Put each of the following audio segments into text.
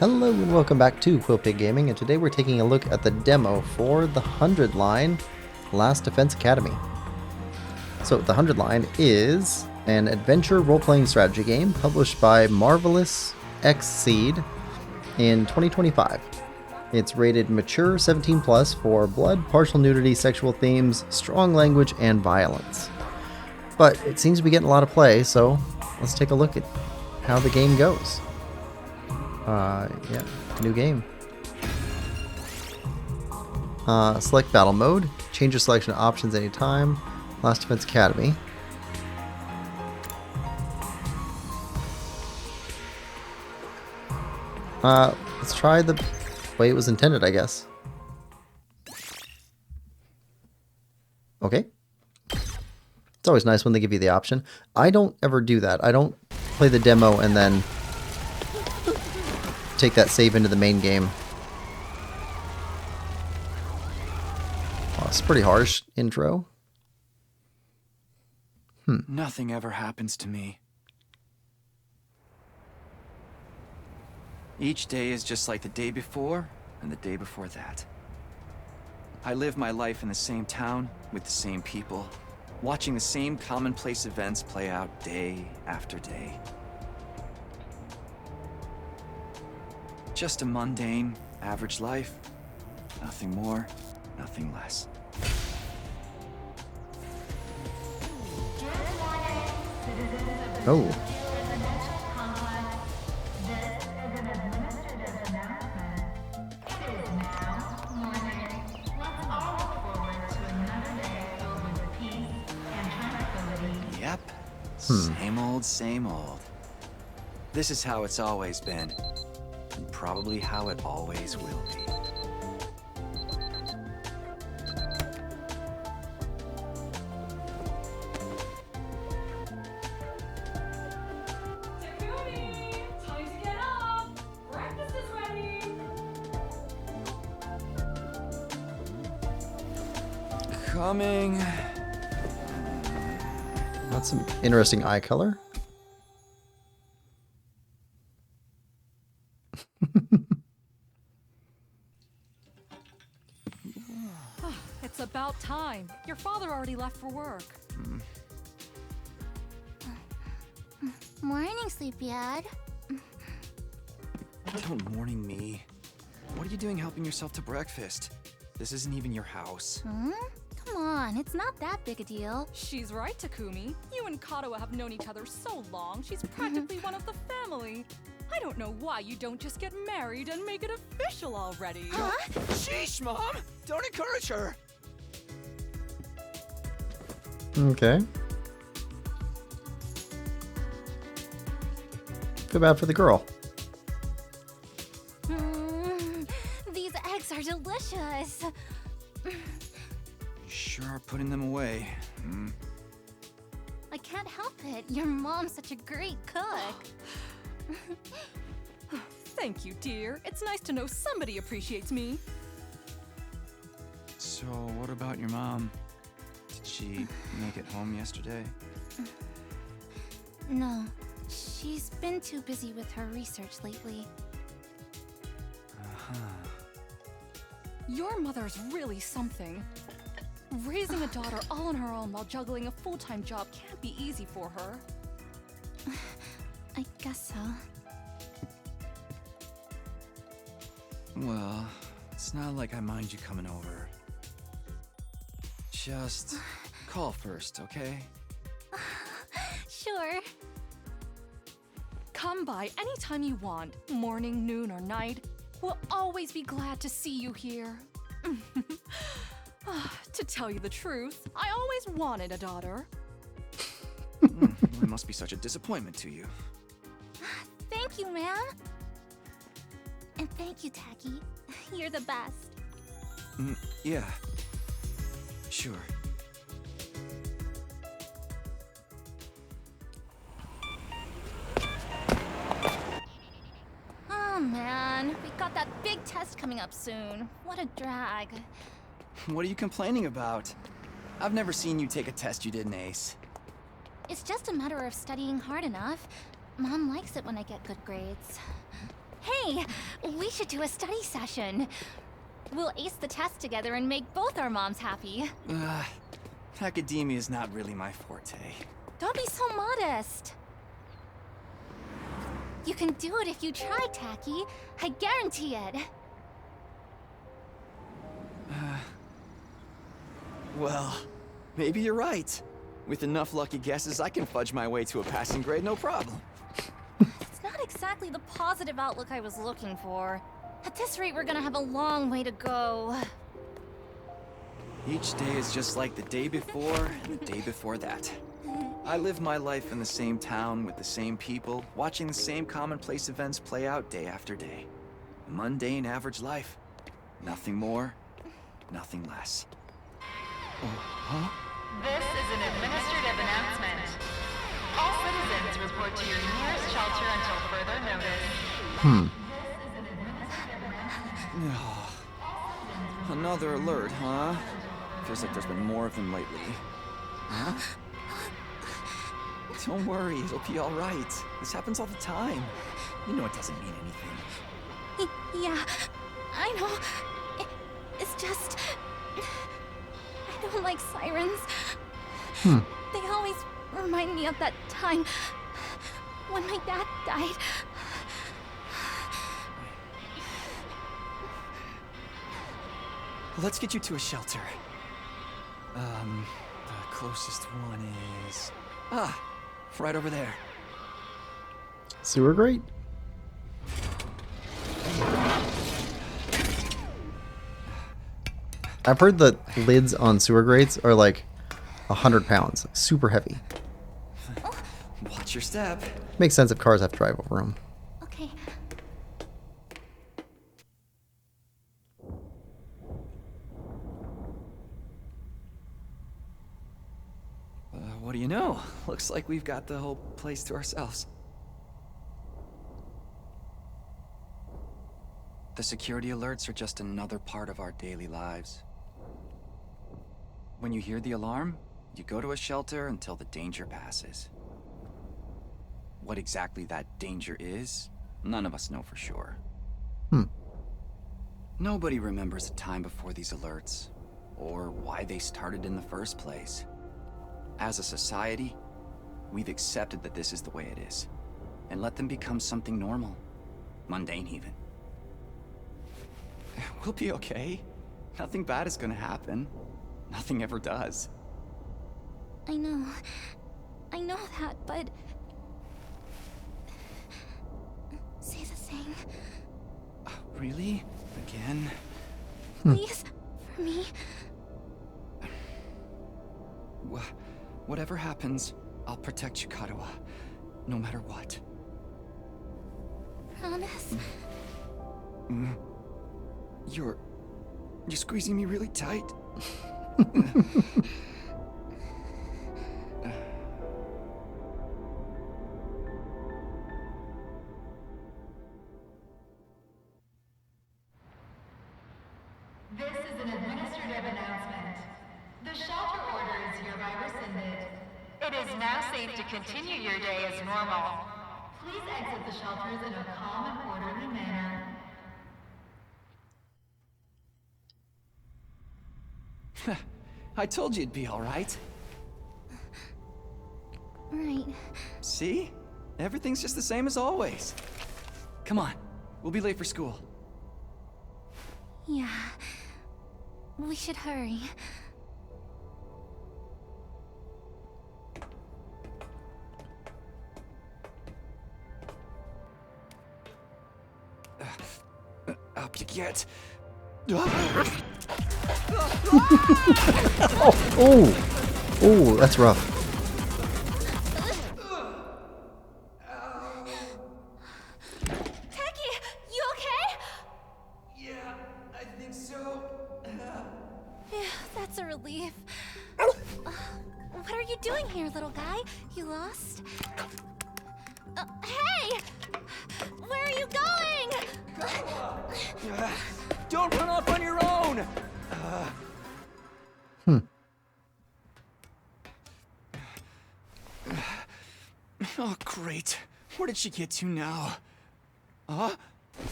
Hello and welcome back to Quillpig Gaming, and today we're taking a look at the demo for the 100 Line Last Defense Academy. So the 100 Line is an adventure role-playing strategy game published by Marvelous XSEED in 2025. It's rated mature 17 plus for blood, partial nudity, sexual themes, strong language, and violence. But it seems to be getting a lot of play, so let's take a look at how the game goes. Yeah, new game. Select battle mode. Change your selection options anytime. Last Defense Academy. Let's try the way it was intended, I guess. Okay. It's always nice when they give you the option. I don't ever do that. I don't play the demo and then take that save into the main game. Oh, it's pretty harsh intro. Nothing ever happens to me. Each day is just like the day before and the day before that. I live my life in the same town with the same people, watching the same commonplace events play out day after day. Just a mundane, average life. Nothing more, nothing less. Oh. Yep. Same old, same old. This is how it's always been. And probably how it always will be. Takumi! Time to get up! Breakfast is ready! Coming. That's some interesting eye color. It's about time. Your father already left for work. Morning, Sleepyhead. Don't morning me. What are you doing helping yourself to breakfast? This isn't even your house. Come on, it's not that big a deal. She's right, Takumi. You and Kato have known each other so long, she's practically one of the family. I don't know why you don't just get married and make it official already. Huh? Sheesh, Mom! Don't encourage her! Okay. Feel bad for the girl. These eggs are delicious. Sure are putting them away. I can't help it. Your mom's such a great cook. Thank you, dear. It's nice to know somebody appreciates me. So, what about your mom? Did she make it home yesterday? No, she's been too busy with her research lately. Your mother's really something. Raising a daughter all on her own while juggling a full-time job can't be easy for her. I guess so. Well, it's not like I mind you coming over. Just call first, okay? Sure. Come by anytime you want, morning, noon, or night. We'll always be glad to see you here. To tell you the truth, I always wanted a daughter. It must be such a disappointment to you. Thank you, ma'am. And thank you, Tacky. You're the best. Yeah. Sure. Oh, man. We got that big test coming up soon. What a drag. What are you complaining about? I've never seen you take a test you didn't ace. It's just a matter of studying hard enough. Mom likes it when I get good grades. Hey, we should do a study session. We'll ace the test together and make both our moms happy. Academia is not really my forte. Don't be so modest. You can do it if you try, Tacky. I guarantee it. Well, maybe you're right. With enough lucky guesses, I can fudge my way to a passing grade, no problem. It's not exactly the positive outlook I was looking for. At this rate, we're gonna have a long way to go. Each day is just like the day before and the day before that. I live my life in the same town with the same people, watching the same commonplace events play out day after day. A mundane, average life. Nothing more, nothing less. This is an administrative announcement. All citizens report to your nearest shelter until further notice. Another alert, huh? Feels like there's been more of them lately. Huh? Don't worry, it'll be all right. This happens all the time. You know it doesn't mean anything. Yeah, I know. It's just... I don't like sirens. They always remind me of that time when my dad died. Let's get you to a shelter. The closest one is... right over there. Sewer grate? I've heard that lids on sewer grates are like 100 pounds, like super heavy. Watch your step. Makes sense if cars have to drive over them. Okay. What do you know? Looks like we've got the whole place to ourselves. The security alerts are just another part of our daily lives. When you hear the alarm, you go to a shelter until the danger passes. What exactly that danger is, none of us know for sure. Nobody remembers a time before these alerts, or why they started in the first place. As a society, we've accepted that this is the way it is, and let them become something normal, mundane even. We'll be okay. Nothing bad is gonna happen. Nothing ever does. I know that, but... Say the thing. Really? Again? Please, for me. Whatever happens, I'll protect you, Katawa. No matter what. Promise? You're squeezing me really tight. This is an administrative announcement. The shelter order is hereby rescinded. It is now safe to continue your day as normal. Please exit the shelters in a calm and orderly manner. I told you it'd be all right. Right. See? Everything's just the same as always. Come on. We'll be late for school. Yeah. We should hurry. Up you get. Oh, that's rough. Tacky, you okay? Yeah, I think so. Yeah, that's a relief. What are you doing here, little guy? You lost? Hey! Where are you going? Don't run off on your own! Oh, great. Where did she get to now? Huh?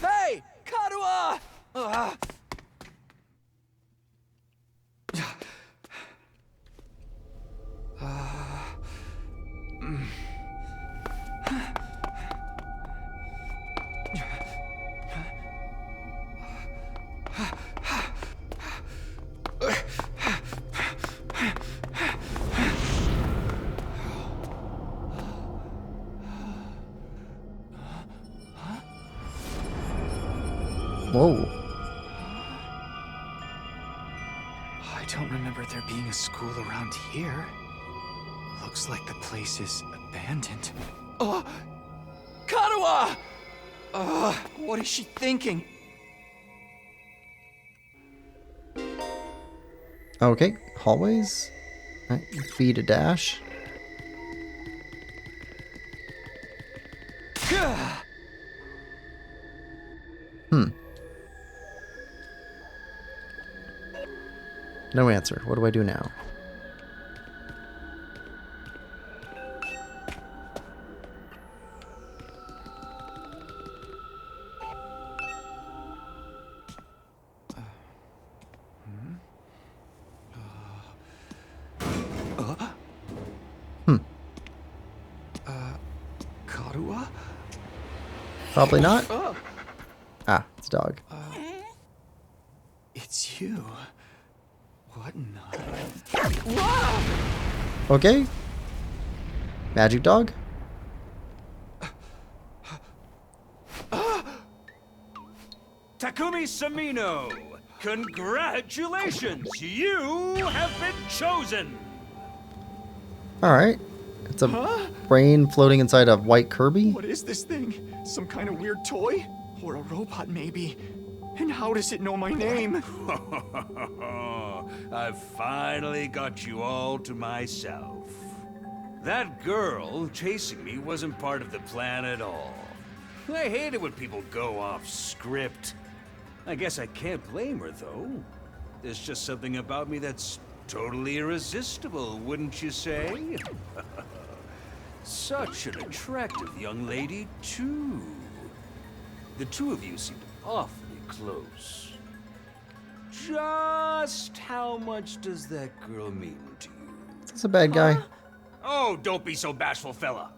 Hey! Karuha! Whoa. I don't remember there being a school around here. Looks like the place is abandoned. Karuha! What is she thinking? Okay, hallways. Right, B to dash. No answer. What do I do now? Karuha? Probably not. Ah, it's a dog. It's you. What in the... Okay. Magic dog? Takumi Samino, congratulations! You have been chosen! Alright. It's a brain floating inside a white Kirby? What is this thing? Some kind of weird toy? Or a robot, maybe? And how does it know my name? I've finally got you all to myself. That girl chasing me wasn't part of the plan at all. I hate it when people go off script. I guess I can't blame her, though. There's just something about me that's totally irresistible, wouldn't you say? Such an attractive young lady, too. The two of you seemed awfully close. Just how much does that girl mean to you? It's a bad guy. Oh, don't be so bashful, fella.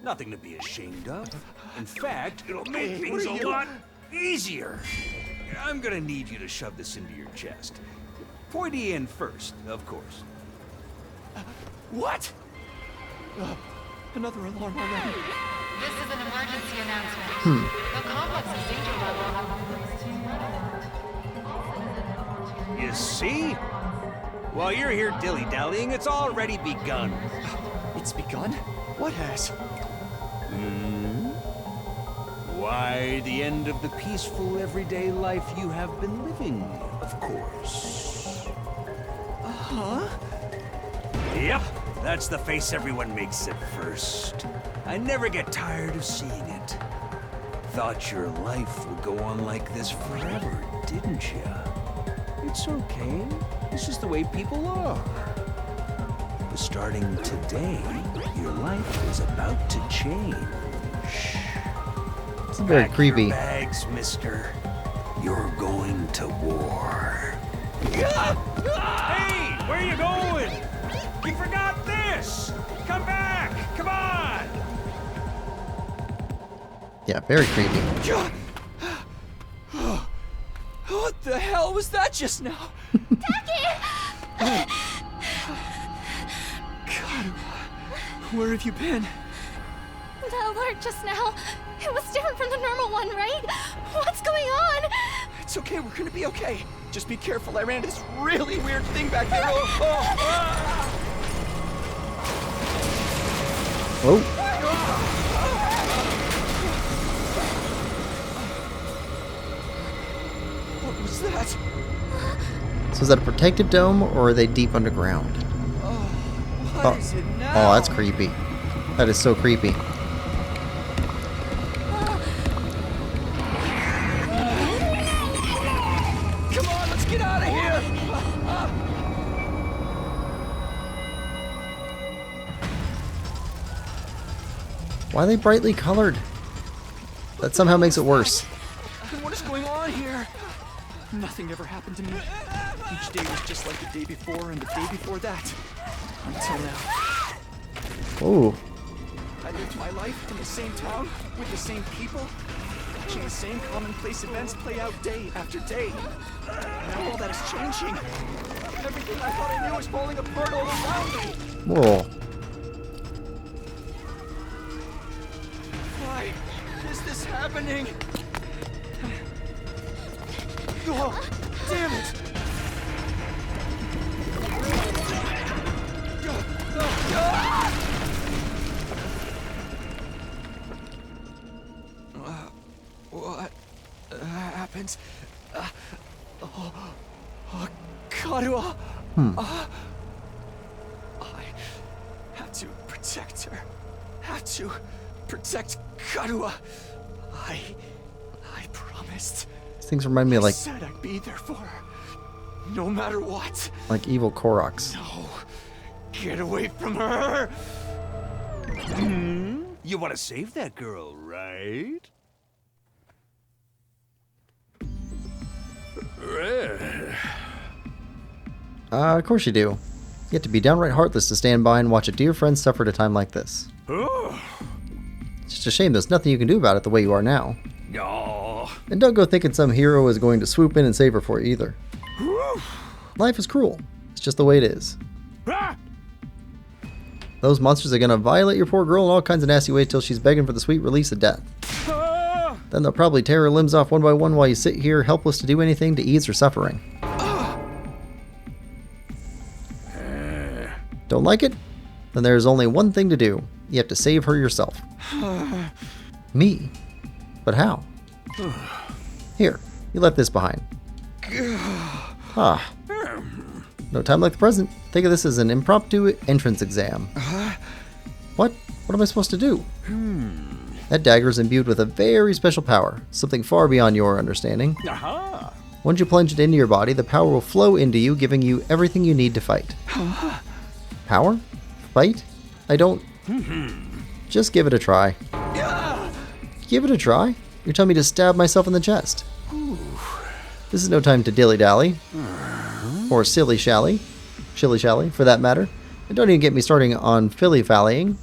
Nothing to be ashamed of. In fact, it'll make things a lot easier. I'm gonna need you to shove this into your chest. Pointy end first, of course. What? Another alarm already. This is an emergency announcement. The complex's danger level has been placed to red alert. You see? While you're here dilly-dallying, it's already begun. It's begun? What has? Why, the end of the peaceful, everyday life you have been living, of course. Yep, that's the face everyone makes at first. I never get tired of seeing it. Thought your life would go on like this forever, didn't you? It's okay. This is the way people are. Starting today, your life is about to change. It's very Pack creepy. your bags, mister. You're going to war. Hey, where you going? You forgot this! Come back! Come on! Yeah, very creepy. What the hell was that just now? God, where have you been? The alert just now, it was different from the normal one, right? What's going on? It's okay, we're gonna be okay. Just be careful, I ran into this really weird thing back there. Oh, What was that? so is that a protective dome or are they deep underground? What is it now? Oh, that's creepy. That is so creepy. Come on, let's get out of here! Why are they brightly colored? That somehow makes it worse. What is going on here? Nothing ever happened to me. Each day was just like the day before and the day before that. Until now. Ooh. I lived my life in the same town, with the same people, watching the same commonplace events play out day after day. Now all that is changing. Everything I thought I knew is falling apart all around me. Whoa. Why is this happening? Oh, damn it! What happened? Karua! I have to protect her. Have to protect Karua. I promised. These things remind me of I said I'd be there for her, no matter what. like evil Koroks. No, get away from her! You want to save that girl, right? Of course you do. You have to be downright heartless to stand by and watch a dear friend suffer at a time like this. Oh. It's just a shame there's nothing you can do about it the way you are now. Oh. And don't go thinking some hero is going to swoop in and save her for you either. Life is cruel. It's just the way it is. Ah. Those monsters are going to violate your poor girl in all kinds of nasty ways till she's begging for the sweet release of death. Ah. Then they'll probably tear her limbs off one by one while you sit here helpless to do anything to ease her suffering. Don't like it? Then there's only one thing to do. You have to save her yourself. Me? But how? Here, you left this behind. Ah. No time like the present. Think of this as an impromptu entrance exam. What? What am I supposed to do? That dagger is imbued with a very special power, something far beyond your understanding. Aha. Once you plunge it into your body, the power will flow into you, giving you everything you need to fight. Power? Fight? I don't... Just give it a try. Give it a try? You're telling me to stab myself in the chest. This is no time to dilly-dally. Or silly-shally. Shilly-shally, for that matter. And don't even get me starting on filly-fallying.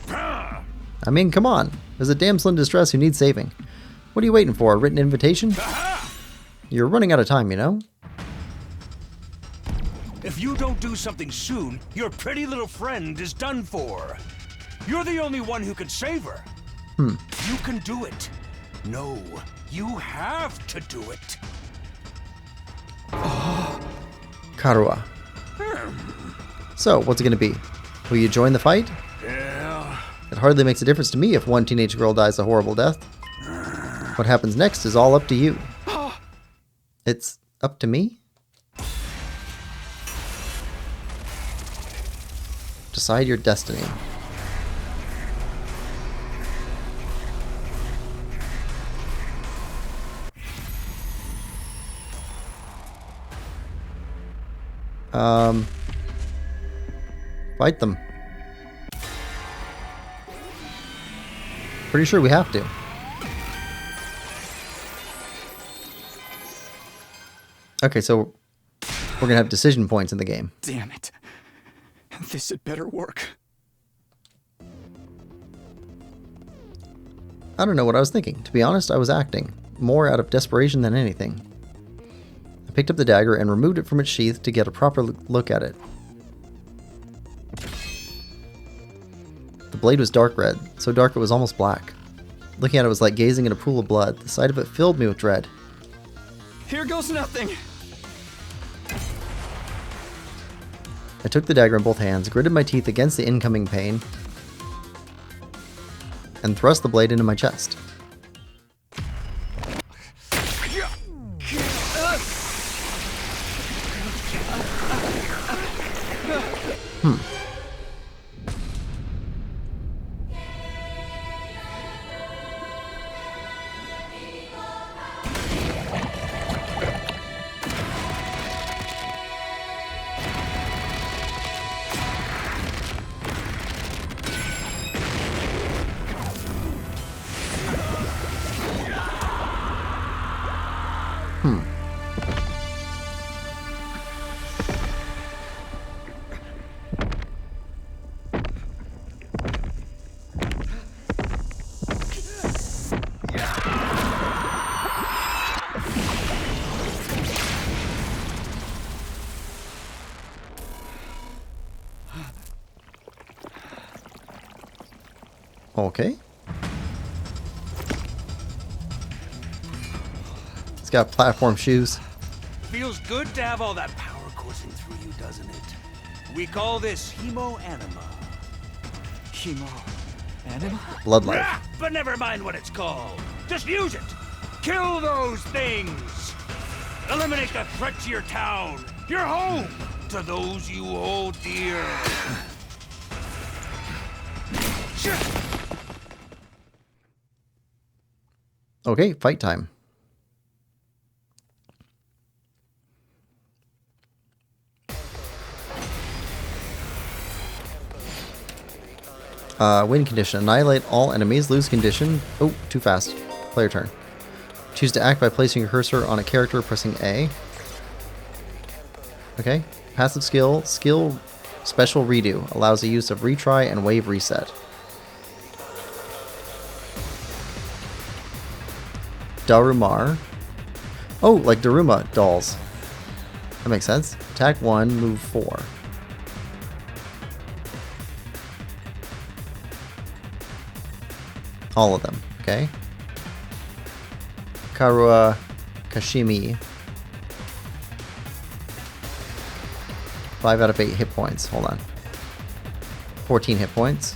I mean, come on. There's a damsel in distress who needs saving. What are you waiting for? A written invitation? You're running out of time, you know? If you don't do something soon, your pretty little friend is done for. You're the only one who can save her. You can do it. No, you have to do it. Karua. So, what's it gonna be? Will you join the fight? Yeah. It hardly makes a difference to me if one teenage girl dies a horrible death. What happens next is all up to you. It's up to me? Decide your destiny. Fight them. Pretty sure we have to. Okay, so we're gonna have decision points in the game. Damn it. This had better work. I don't know what I was thinking. To be honest, I was acting. More out of desperation than anything. I picked up the dagger and removed it from its sheath to get a proper look at it. The blade was dark red, so dark it was almost black. Looking at it was like gazing at a pool of blood. The sight of it filled me with dread. Here goes nothing. I took the dagger in both hands, gritted my teeth against the incoming pain, and thrust the blade into my chest. Okay. It's got platform shoes. Feels good to have all that power coursing through you, doesn't it? We call this hemo-anima. Anima? Blood life. Ah, but never mind what it's called. Just use it. Kill those things. Eliminate the threat to your town, your home, to those you hold dear. Okay, fight time. Win condition. Annihilate all enemies. Lose condition. Oh, too fast. Player turn. Choose to act by placing your cursor on a character, pressing A. Okay. Passive skill. Skill special redo. Allows the use of retry and wave reset. Darumar. Oh, like Daruma dolls. That makes sense. Attack 1, move 4. All of them, okay. Karua Kashimi. 5 out of 8 hit points. Hold on. 14 hit points.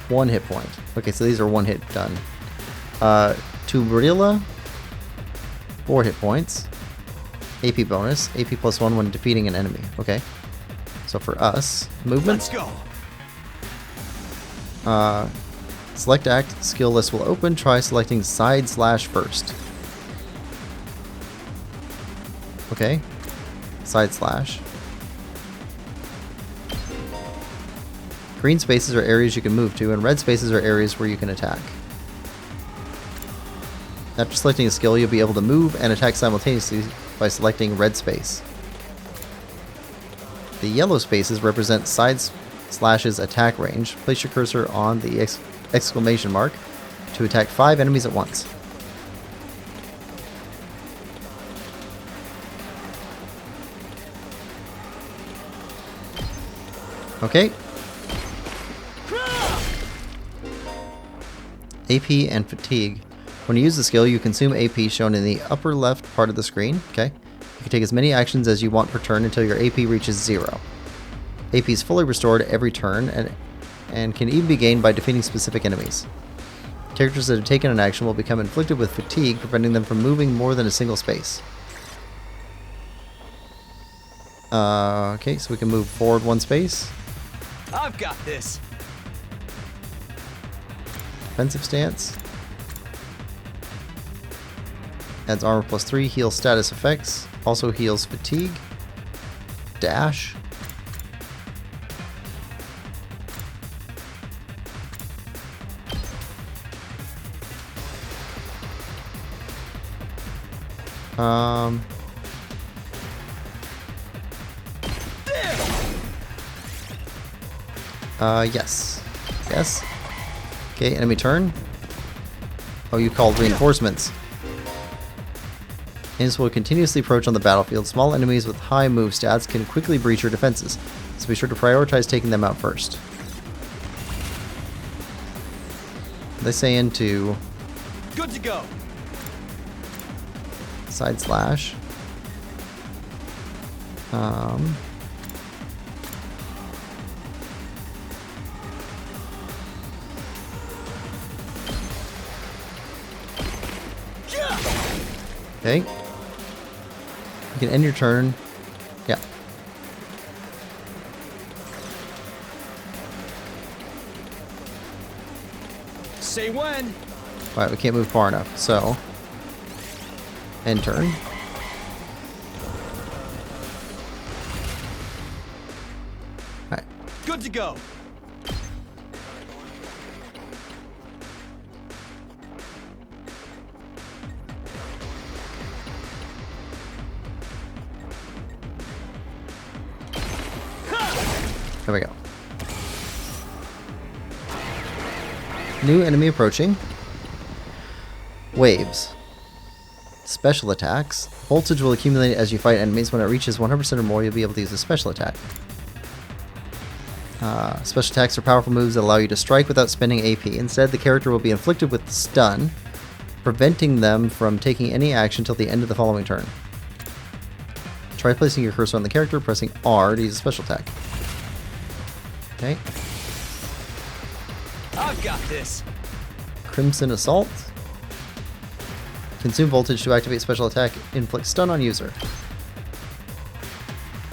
1 hit point. Okay, so these are 1 hit done. Tubrilla. 4 hit points. AP bonus. AP +1 when defeating an enemy. Okay. So for us, movement. Let's go. Select act, skill list will open. Try selecting side slash first. Okay. Side slash. Green spaces are areas you can move to, and red spaces are areas where you can attack. After selecting a skill, you'll be able to move and attack simultaneously by selecting red space. The yellow spaces represent side slash's attack range. Place your cursor on the exclamation mark to attack 5 enemies at once. Okay. AP and fatigue. When you use the skill, you consume AP shown in the upper left part of the screen. Okay. You can take as many actions as you want per turn until your AP reaches 0. AP is fully restored every turn and can even be gained by defeating specific enemies. Characters that have taken an action will become inflicted with fatigue, preventing them from moving more than a single space. Okay, so we can move forward 1 space. I've got this. Defensive stance. Adds armor +3, heals status effects. Also heals fatigue. Dash. Yes. Yes. Okay, enemy turn. Oh, you called reinforcements. Enemies will continuously approach on the battlefield. Small enemies with high move stats can quickly breach your defenses, so be sure to prioritize taking them out first. They say into Good to go. side slash. Okay. You can end your turn. Yeah. Say when. Alright, we can't move far enough, so end turn. Alright. Good to go. There we go. New enemy approaching. Waves. Special attacks. Voltage will accumulate as you fight enemies. When it reaches 100% or more, you'll be able to use a special attack. Special attacks are powerful moves that allow you to strike without spending AP. Instead, the character will be inflicted with stun, preventing them from taking any action until the end of the following turn. Try placing your cursor on the character, pressing R to use a special attack. Okay. I've got this. Crimson Assault. Consume voltage to activate special attack. Inflict stun on user.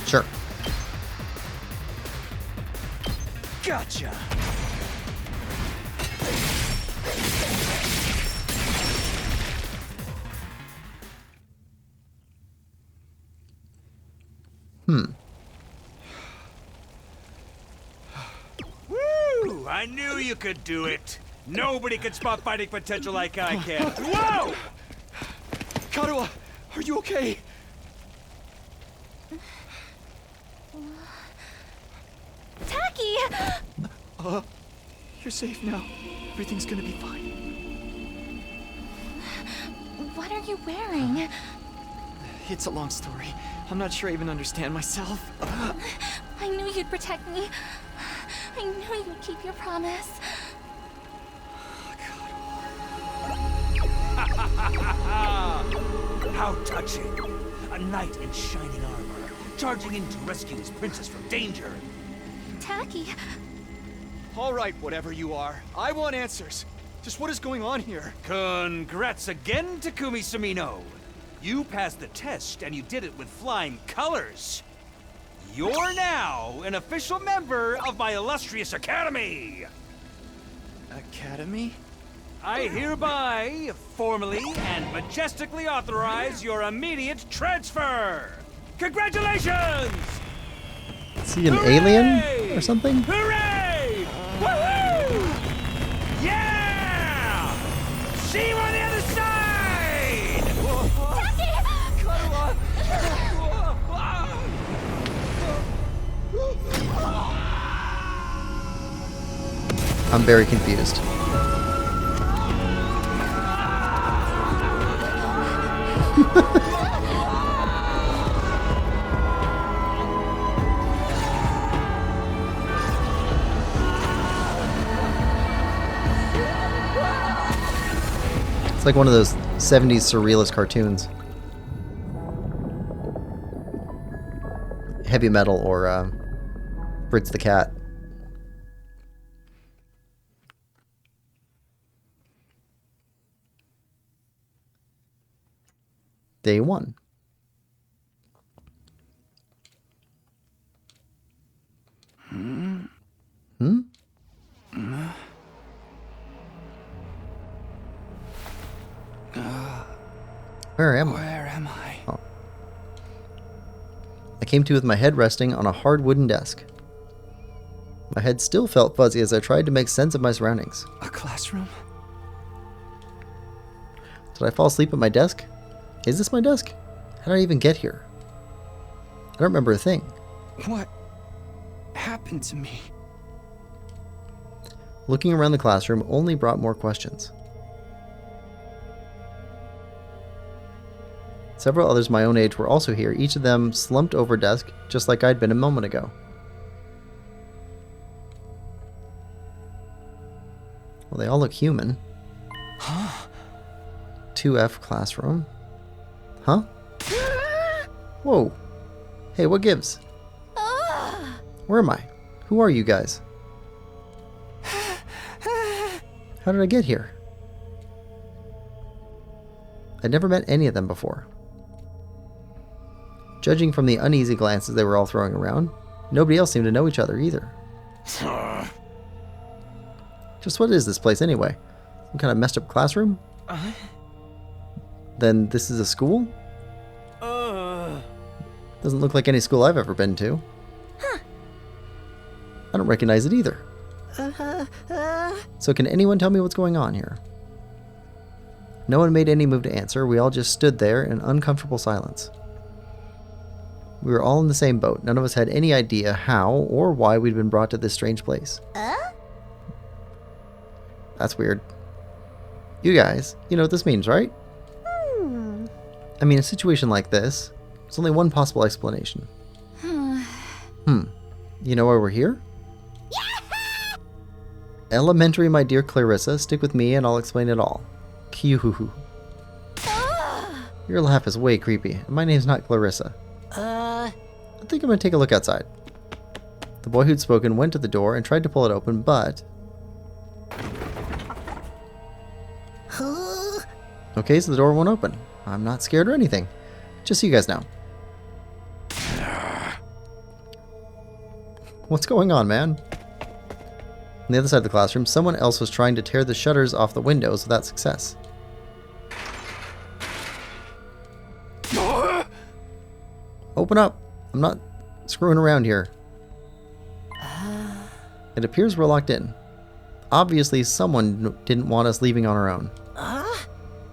Sure. Gotcha. Woo! I knew you could do it. Nobody can spot fighting potential like I can. Whoa! Karuha, are you okay? Tacky! You're safe now. Everything's gonna be fine. What are you wearing? It's a long story. I'm not sure I even understand myself. I knew you'd protect me. I knew you'd keep your promise. How touching! A knight in shining armor, charging in to rescue his princess from danger. Tacky, All right, whatever you are. I want answers. Just what is going on here? Congrats again, Takumi Sumino. You passed the test, and you did it with flying colors. You're now an official member of my illustrious academy. Academy? I hereby, formally and majestically authorize your immediate transfer. Congratulations! Is he an Hooray! alien or something? Hooray! Woohoo! Yeah! See you on the other side! I'm very confused. It's like one of those 70s surrealist cartoons. Heavy Metal or Fritz the Cat. Day 1. Where am I? Where am I? Oh. I came to with my head resting on a hard wooden desk. My head still felt fuzzy as I tried to make sense of my surroundings. A classroom? Did I fall asleep at my desk? Is this my desk? How did I even get here? I don't remember a thing. What happened to me? Looking around the classroom only brought more questions. Several others my own age were also here, each of them slumped over a desk, just like I'd been a moment ago. Well, they all look human. Huh? 2F classroom. Huh? Whoa. Hey, what gives? Where am I? Who are you guys? How did I get here? I'd never met any of them before. Judging from the uneasy glances they were all throwing around, nobody else seemed to know each other either. Just what is this place anyway? Some kind of messed up classroom? Then this is a school? Doesn't look like any school I've ever been to. I don't recognize it either. So can anyone tell me what's going on here? No one made any move to answer. We all just stood there in uncomfortable silence. We were all in the same boat. None of us had any idea how or why we'd been brought to this strange place. That's weird. You guys, you know what this means, right? I mean, a situation like this, there's only one possible explanation. You know why we're here? Elementary, my dear Clarissa. Stick with me and I'll explain it all. Q-hoo-hoo. Your laugh is way creepy. And my name's not Clarissa. I think I'm gonna take a look outside. The boy who'd spoken went to the door and tried to pull it open, but... Okay, so the door won't open. I'm not scared or anything. Just so you guys know. What's going on, man? On the other side of the classroom, someone else was trying to tear the shutters off the windows without success. Open up! I'm not screwing around here. It appears we're locked in. Obviously, someone didn't want us leaving on our own.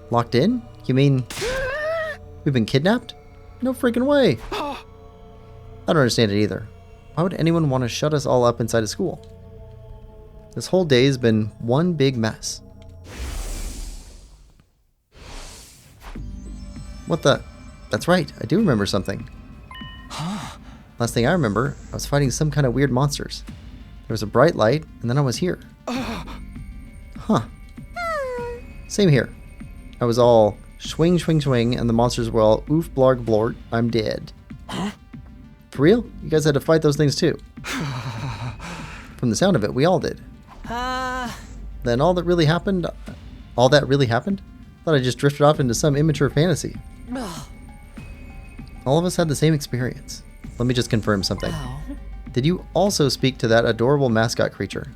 Locked in? You mean we've been kidnapped? No freaking way! I don't understand it either. Why would anyone want to shut us all up inside a school? This whole day has been one big mess. What the? That's right, I do remember something. Last thing I remember, I was fighting some kind of weird monsters. There was a bright light, and then I was here. Huh. Same here. I was all swing, swing, swing, and the monsters were all oof, blarg, blort, I'm dead. For real? You guys had to fight those things too. From the sound of it, we all did. Then all that really happened? Thought I just drifted off into some immature fantasy. All of us had the same experience. Let me just confirm something. Did you also speak to that adorable mascot creature?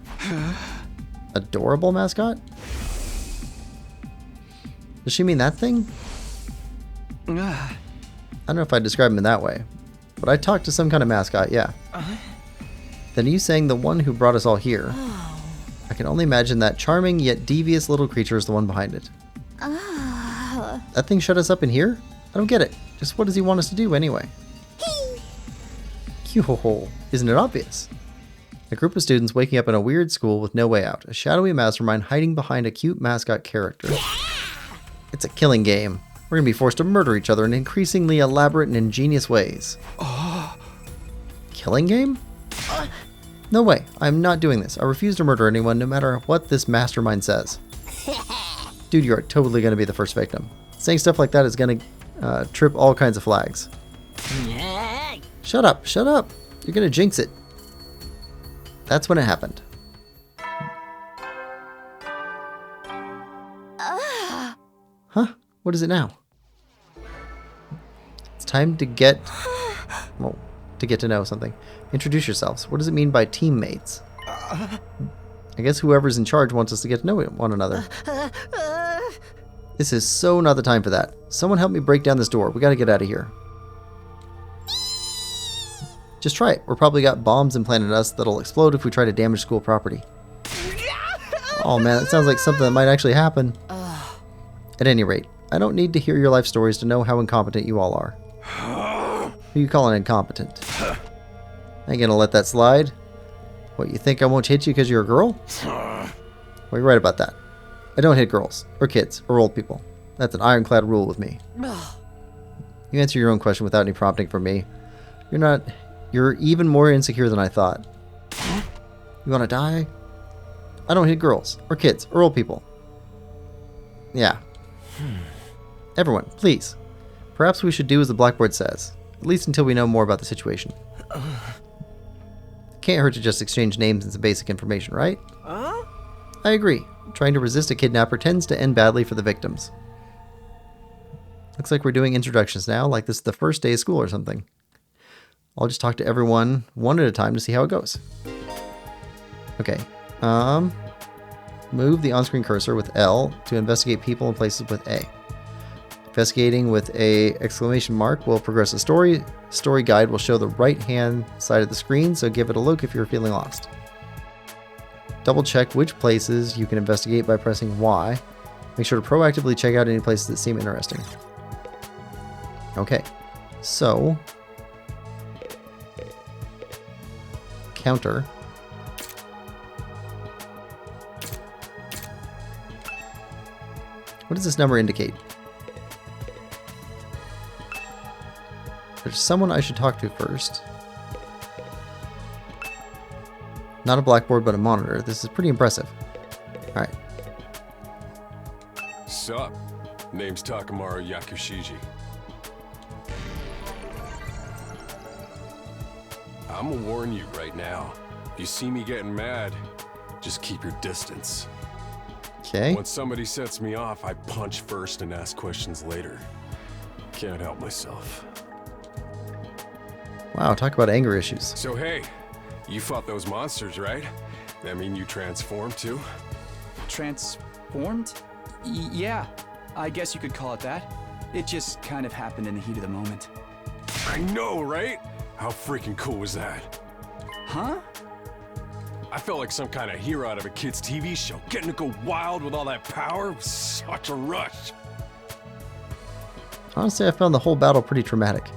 Adorable mascot? Does she mean that thing? I don't know if I'd describe him in that way, but I talked to some kind of mascot, yeah. Then are you saying the one who brought us all here? I can only imagine that charming yet devious little creature is the one behind it. That thing shut us up in here? I don't get it. Just what does he want us to do anyway? Q-ho-ho. Isn't it obvious? A group of students waking up in a weird school with no way out. A shadowy mastermind hiding behind a cute mascot character. It's a killing game. We're gonna be forced to murder each other in increasingly elaborate and ingenious ways. Killing game? No way. I'm not doing this. I refuse to murder anyone no matter what this mastermind says. Dude, you're totally gonna be the first victim. Saying stuff like that is gonna trip all kinds of flags. Shut up, shut up. You're gonna jinx it. That's when it happened. Huh? What is it now? It's time to get... well, to get to know something. Introduce yourselves. What does it mean by teammates? I guess whoever's in charge wants us to get to know one another. This is so not the time for that. Someone help me break down this door. We gotta get out of here. Just try it. We're probably got bombs implanted in us that'll explode if we try to damage school property. Oh man, that sounds like something that might actually happen. At any rate, I don't need to hear your life stories to know how incompetent you all are. Who you calling incompetent? I ain't gonna let that slide. What, you think I won't hit you because you're a girl? Well, you're right about that. I don't hit girls, or kids, or old people. That's an ironclad rule with me. You answer your own question without any prompting from me. You're even more insecure than I thought. You wanna die? I don't hit girls, or kids, or old people. Yeah. Everyone, please. Perhaps we should do as the blackboard says. At least until we know more about the situation. Can't hurt to just exchange names and some basic information, right? I agree. Trying to resist a kidnapper tends to end badly for the victims. Looks like we're doing introductions now, like this is the first day of school or something. I'll just talk to everyone one at a time to see how it goes. Okay. Move the on-screen cursor with L to investigate people and places with A. Investigating with a exclamation mark will progress the story. Story guide will show the right-hand side of the screen, so give it a look if you're feeling lost. Double check which places you can investigate by pressing Y. Make sure to proactively check out any places that seem interesting. Okay, so counter. What does this number indicate? There's someone I should talk to first. Not a blackboard, but a monitor. This is pretty impressive. Alright. Sup? Name's Takamaru Yakushiji. I'ma warn you right now. If you see me getting mad, just keep your distance. Okay. When somebody sets me off, I punch first and ask questions later. Can't help myself. Wow, talk about anger issues. So hey, you fought those monsters, right? That mean you transformed too? Transformed? Yeah, I guess you could call it that. It just kind of happened in the heat of the moment. I know, right? How freaking cool was that? Huh? I felt like some kind of hero out of a kid's TV show. Getting to go wild with all that power was such a rush. Honestly, I found the whole battle pretty traumatic.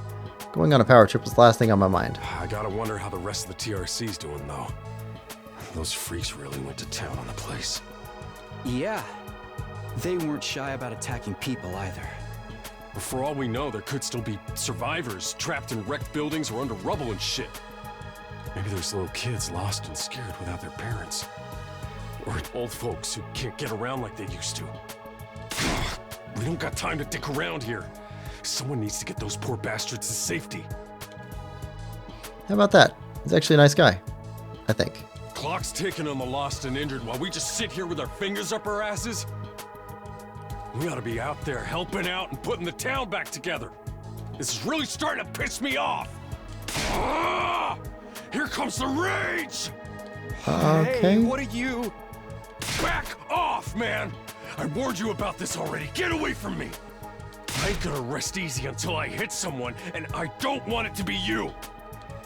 Going on a power trip was the last thing on my mind. I gotta wonder how the rest of the TRC's doing, though. Those freaks really went to town on the place. Yeah. They weren't shy about attacking people either. For all we know, there could still be survivors trapped in wrecked buildings or under rubble and shit. Maybe there's little kids lost and scared without their parents. Or old folks who can't get around like they used to. We don't got time to dick around here. Someone needs to get those poor bastards to safety. How about that? He's actually a nice guy, I think. Clock's ticking on the lost and injured while we just sit here with our fingers up our asses? We ought to be out there helping out and putting the town back together. This is really starting to piss me off. Ah! Here comes the rage! Okay. Hey, what are you? Back off, man! I warned you about this already. Get away from me! I ain't gonna rest easy until I hit someone, and I don't want it to be you!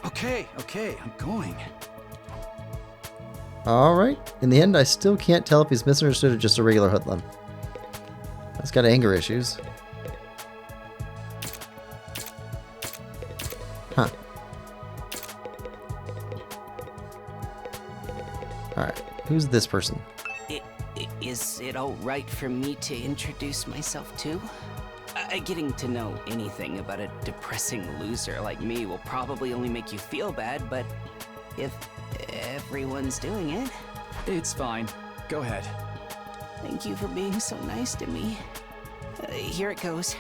Okay, I'm going. Alright. In the end, I still can't tell if he's misunderstood or just a regular hoodlum. He's got anger issues. Huh. Alright. Who's this person? Is it all right for me to introduce myself too? Getting to know anything about a depressing loser like me will probably only make you feel bad, but if everyone's doing it... It's fine. Go ahead. Thank you for being so nice to me. Here it goes.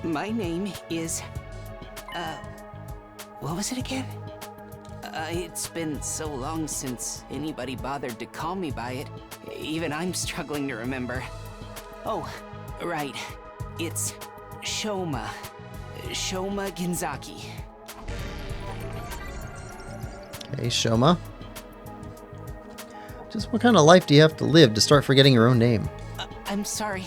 My name is... what was it again? It's been so long since anybody bothered to call me by it. Even I'm struggling to remember. Oh, right. It's Shoma. Shoma Genzaki. Hey, Shoma. Just what kind of life do you have to live to start forgetting your own name? I'm sorry.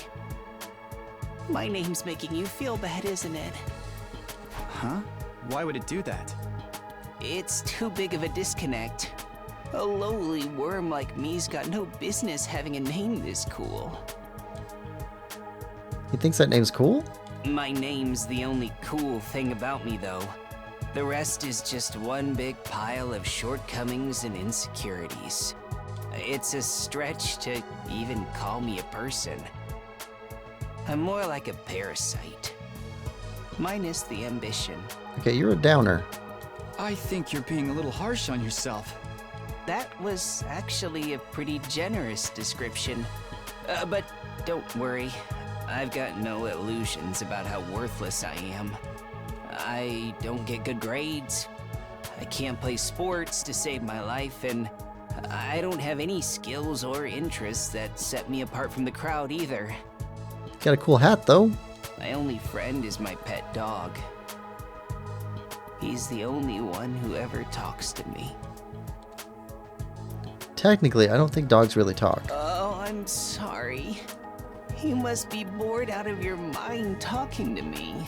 My name's making you feel bad, isn't it? Huh? Why would it do that? It's too big of a disconnect. A lowly worm like me's got no business having a name this cool. He thinks that name's cool? My name's the only cool thing about me, though. The rest is just one big pile of shortcomings and insecurities. It's a stretch to even call me a person. I'm more like a parasite. Minus the ambition. Okay, you're a downer. I think you're being a little harsh on yourself. That was actually a pretty generous description. But don't worry. I've got no illusions about how worthless I am. I don't get good grades. I can't play sports to save my life, and I don't have any skills or interests that set me apart from the crowd either. Got a cool hat, though. My only friend is my pet dog. He's the only one who ever talks to me. Technically, I don't think dogs really talk. Oh, I'm sorry. You must be bored out of your mind talking to me.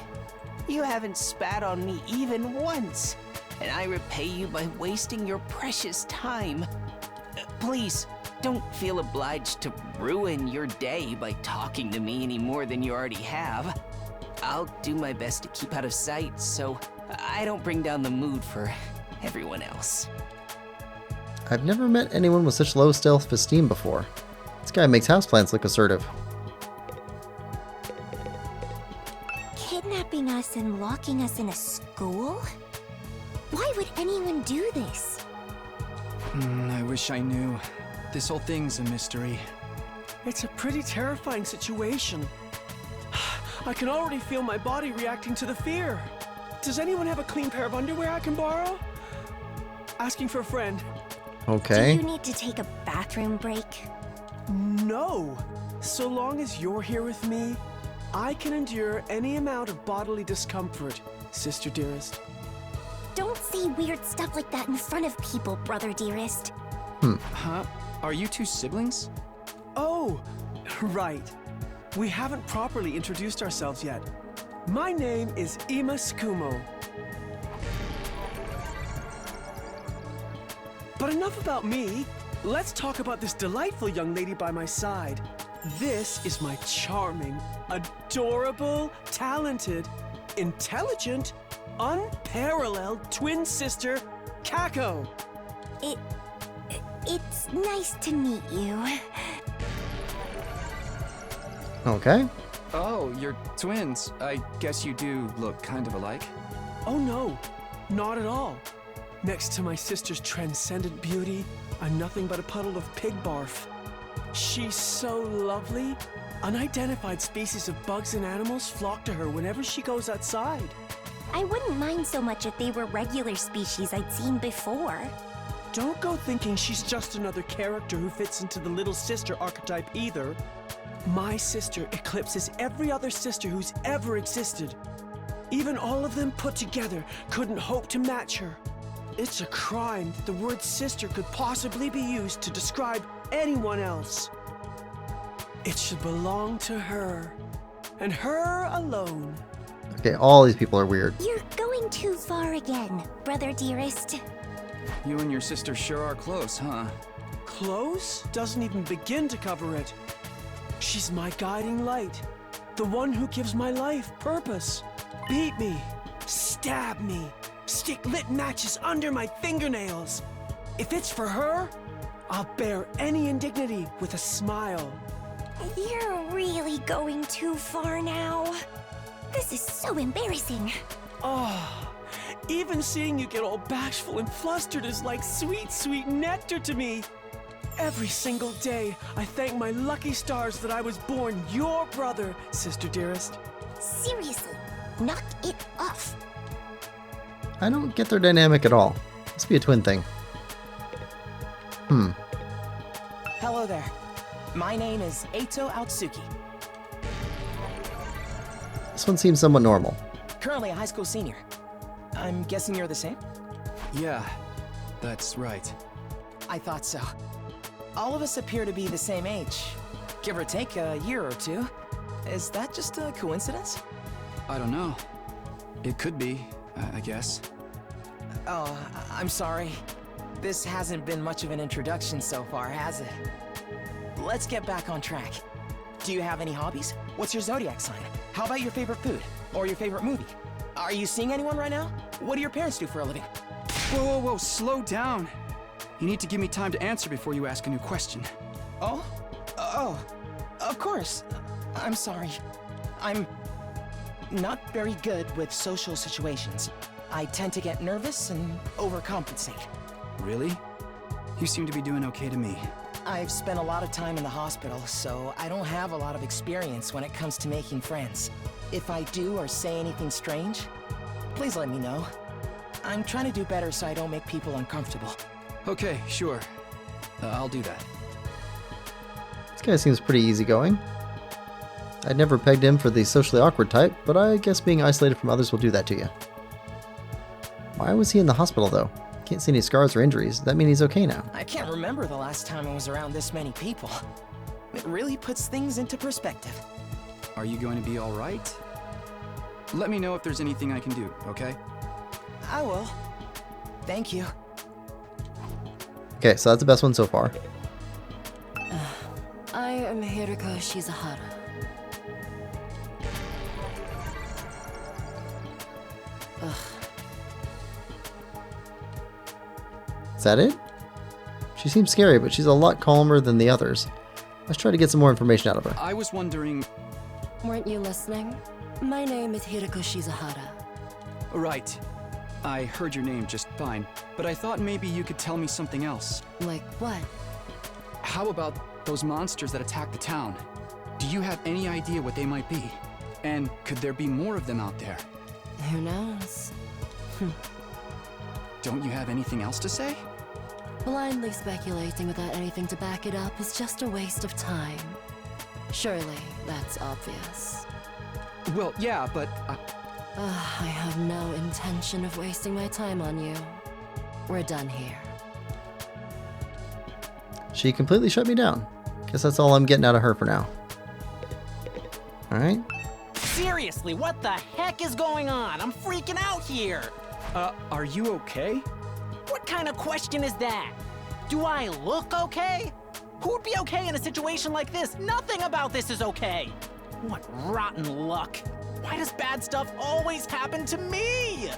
You haven't spat on me even once, and I repay you by wasting your precious time. Please, don't feel obliged to ruin your day by talking to me any more than you already have. I'll do my best to keep out of sight so I don't bring down the mood for everyone else. I've never met anyone with such low self-esteem before. This guy makes houseplants look assertive. Kidnapping us and locking us in a school? Why would anyone do this? I wish I knew. This whole thing's a mystery. It's a pretty terrifying situation. I can already feel my body reacting to the fear. Does anyone have a clean pair of underwear I can borrow? Asking for a friend. Okay. Do you need to take a bathroom break? No. So long as you're here with me, I can endure any amount of bodily discomfort, sister dearest. Don't say weird stuff like that in front of people, brother dearest. Huh? Are you two siblings? Oh, right. We haven't properly introduced ourselves yet. My name is Ima Skumo. But enough about me. Let's talk about this delightful young lady by my side. This is my charming, adorable, talented, intelligent, unparalleled twin sister, Kako. It's nice to meet you. Okay. Oh, you're twins. I guess you do look kind of alike. Oh no, not at all. Next to my sister's transcendent beauty, I'm nothing but a puddle of pig barf. She's so lovely. Unidentified species of bugs and animals flock to her whenever she goes outside. I wouldn't mind so much if they were regular species I'd seen before. Don't go thinking she's just another character who fits into the little sister archetype either. My sister eclipses every other sister who's ever existed. Even all of them put together couldn't hope to match her. It's a crime that the word sister could possibly be used to describe anyone else. It should belong to her, and her alone. Okay, all these people are weird. You're going too far again, brother dearest. You and your sister sure are close, huh? Close doesn't even begin to cover it. She's my guiding light, the one who gives my life purpose. Beat me, stab me, stick lit matches under my fingernails. If it's for her, I'll bear any indignity with a smile. You're really going too far now. This is so embarrassing. Oh, even seeing you get all bashful and flustered is like sweet, sweet nectar to me. Every single day, I thank my lucky stars that I was born your brother, sister dearest. Seriously, knock it off. I don't get their dynamic at all. Must be a twin thing. Hello there. My name is Eito Aotsuki. This one seems somewhat normal. Currently a high school senior. I'm guessing you're the same? Yeah, that's right. I thought so. All of us appear to be the same age. Give or take a year or two. Is that just a coincidence? I don't know. It could be, I guess. Oh, I'm sorry. This hasn't been much of an introduction so far, has it? Let's get back on track. Do you have any hobbies? What's your zodiac sign? How about your favorite food? Or your favorite movie? Are you seeing anyone right now? What do your parents do for a living? Whoa, whoa, whoa, slow down. You need to give me time to answer before you ask a new question. Oh? Oh, of course. I'm sorry. I'm not very good with social situations. I tend to get nervous and overcompensate. Really? You seem to be doing okay to me. I've spent a lot of time in the hospital, so I don't have a lot of experience when it comes to making friends. If I do or say anything strange, please let me know. I'm trying to do better so I don't make people uncomfortable. Okay, sure. I'll do that. This guy seems pretty easygoing. I'd never pegged him for the socially awkward type, but I guess being isolated from others will do that to you. Why was he in the hospital though? Can't see any scars or injuries. Does that mean he's okay now? I can't remember the last time I was around this many people. It really puts things into perspective. Are you going to be all right? Let me know if there's anything I can do, okay? I will. Thank you. Okay, so that's the best one so far. I am Hirika Shizahara. Is that it? She seems scary, but she's a lot calmer than the others. Let's try to get some more information out of her. I was wondering... Weren't you listening? My name is Hiroko Shizuhara. Right. I heard your name just fine, but I thought maybe you could tell me something else. Like what? How about those monsters that attacked the town? Do you have any idea what they might be? And could there be more of them out there? Who knows? Don't you have anything else to say? Blindly speculating without anything to back it up is just a waste of time. Surely, that's obvious. Well, yeah, but... I have no intention of wasting my time on you. We're done here. She completely shut me down. Guess that's all I'm getting out of her for now. Alright. Seriously, what the heck is going on? I'm freaking out here! Are you okay? What kind of question is that? Do I look okay? Who'd be okay in a situation like this? Nothing about this is okay! What rotten luck! Why does bad stuff always happen to me?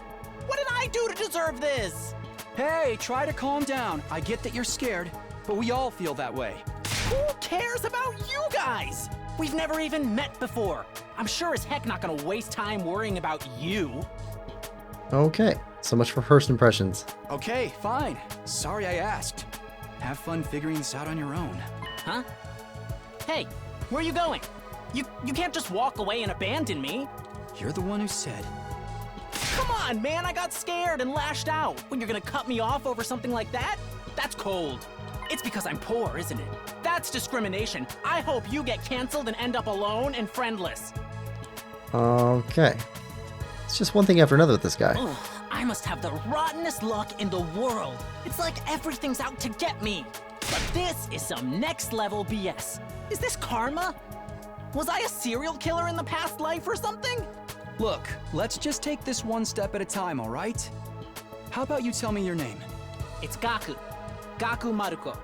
What did I do to deserve this? Hey, try to calm down. I get that you're scared, but we all feel that way. Who cares about you guys? We've never even met before. I'm sure as heck not gonna waste time worrying about you. Okay, so much for first impressions. Okay, fine. Sorry I asked. Have fun figuring this out on your own. Huh? Hey, where are you going? You can't just walk away and abandon me. You're the one who said. Come on, man, I got scared and lashed out. When you're gonna cut me off over something like that? That's cold. It's because I'm poor, isn't it? That's discrimination. I hope you get canceled and end up alone and friendless. Okay. It's just one thing after another with this guy. Ugh, I must have the rottenest luck in the world. It's like everything's out to get me. But this is some next level BS. Is this karma? Was I a serial killer in the past life or something? Look, let's just take this one step at a time, all right? How about you tell me your name? It's Gaku. Gaku Maruko.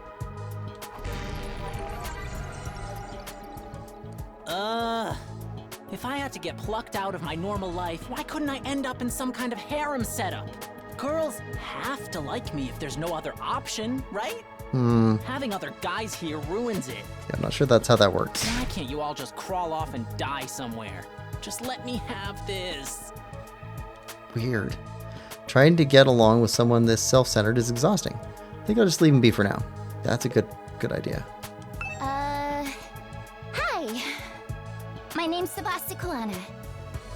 If I had to get plucked out of my normal life, why couldn't I end up in some kind of harem setup? Girls have to like me if there's no other option, right? Having other guys here ruins it. Yeah, I'm not sure that's how that works. Why can't you all just crawl off and die somewhere? Just let me have this. Weird. Trying to get along with someone this self-centered is exhausting. I think I'll just leave him be for now. That's a good idea. Hi. My name's Sebastikolana.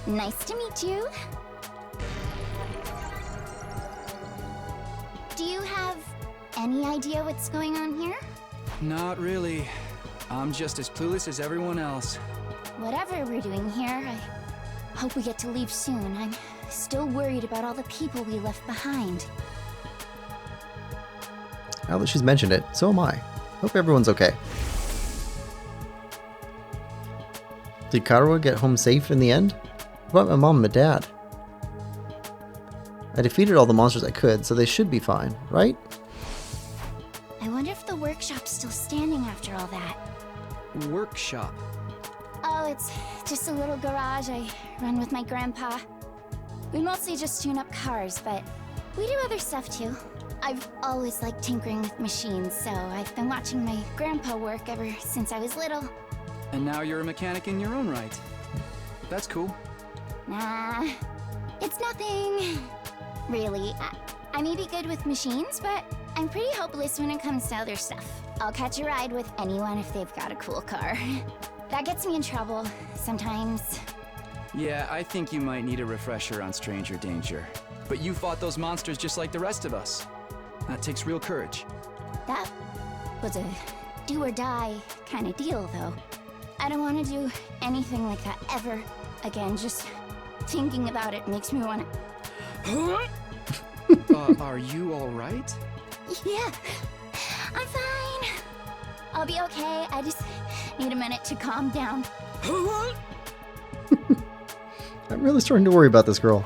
Nice to meet you. Do you have any idea what's going on here? Not really. I'm just as clueless as everyone else. Whatever we're doing here, I hope we get to leave soon. I'm still worried about all the people we left behind. Now that she's mentioned it, so am I. Hope everyone's okay. Did Karuha get home safe in the end? What about my mom and my dad? I defeated all the monsters I could, so they should be fine, right? I wonder if the workshop's still standing after all that. Workshop? Oh, it's just a little garage I run with my grandpa. We mostly just tune up cars, but we do other stuff too. I've always liked tinkering with machines, so I've been watching my grandpa work ever since I was little. And now you're a mechanic in your own right. That's cool. Nah, it's nothing. Really, I may be good with machines, but I'm pretty hopeless when it comes to other stuff. I'll catch a ride with anyone if they've got a cool car. That gets me in trouble, sometimes. Yeah, I think you might need a refresher on stranger danger. But you fought those monsters just like the rest of us. That takes real courage. That was a do-or-die kind of deal, though. I don't want to do anything like that ever again. Just thinking about it makes me want to... Are you all right? Yeah, I'm fine. I'll be okay. I just need a minute to calm down. I'm really starting to worry about this girl.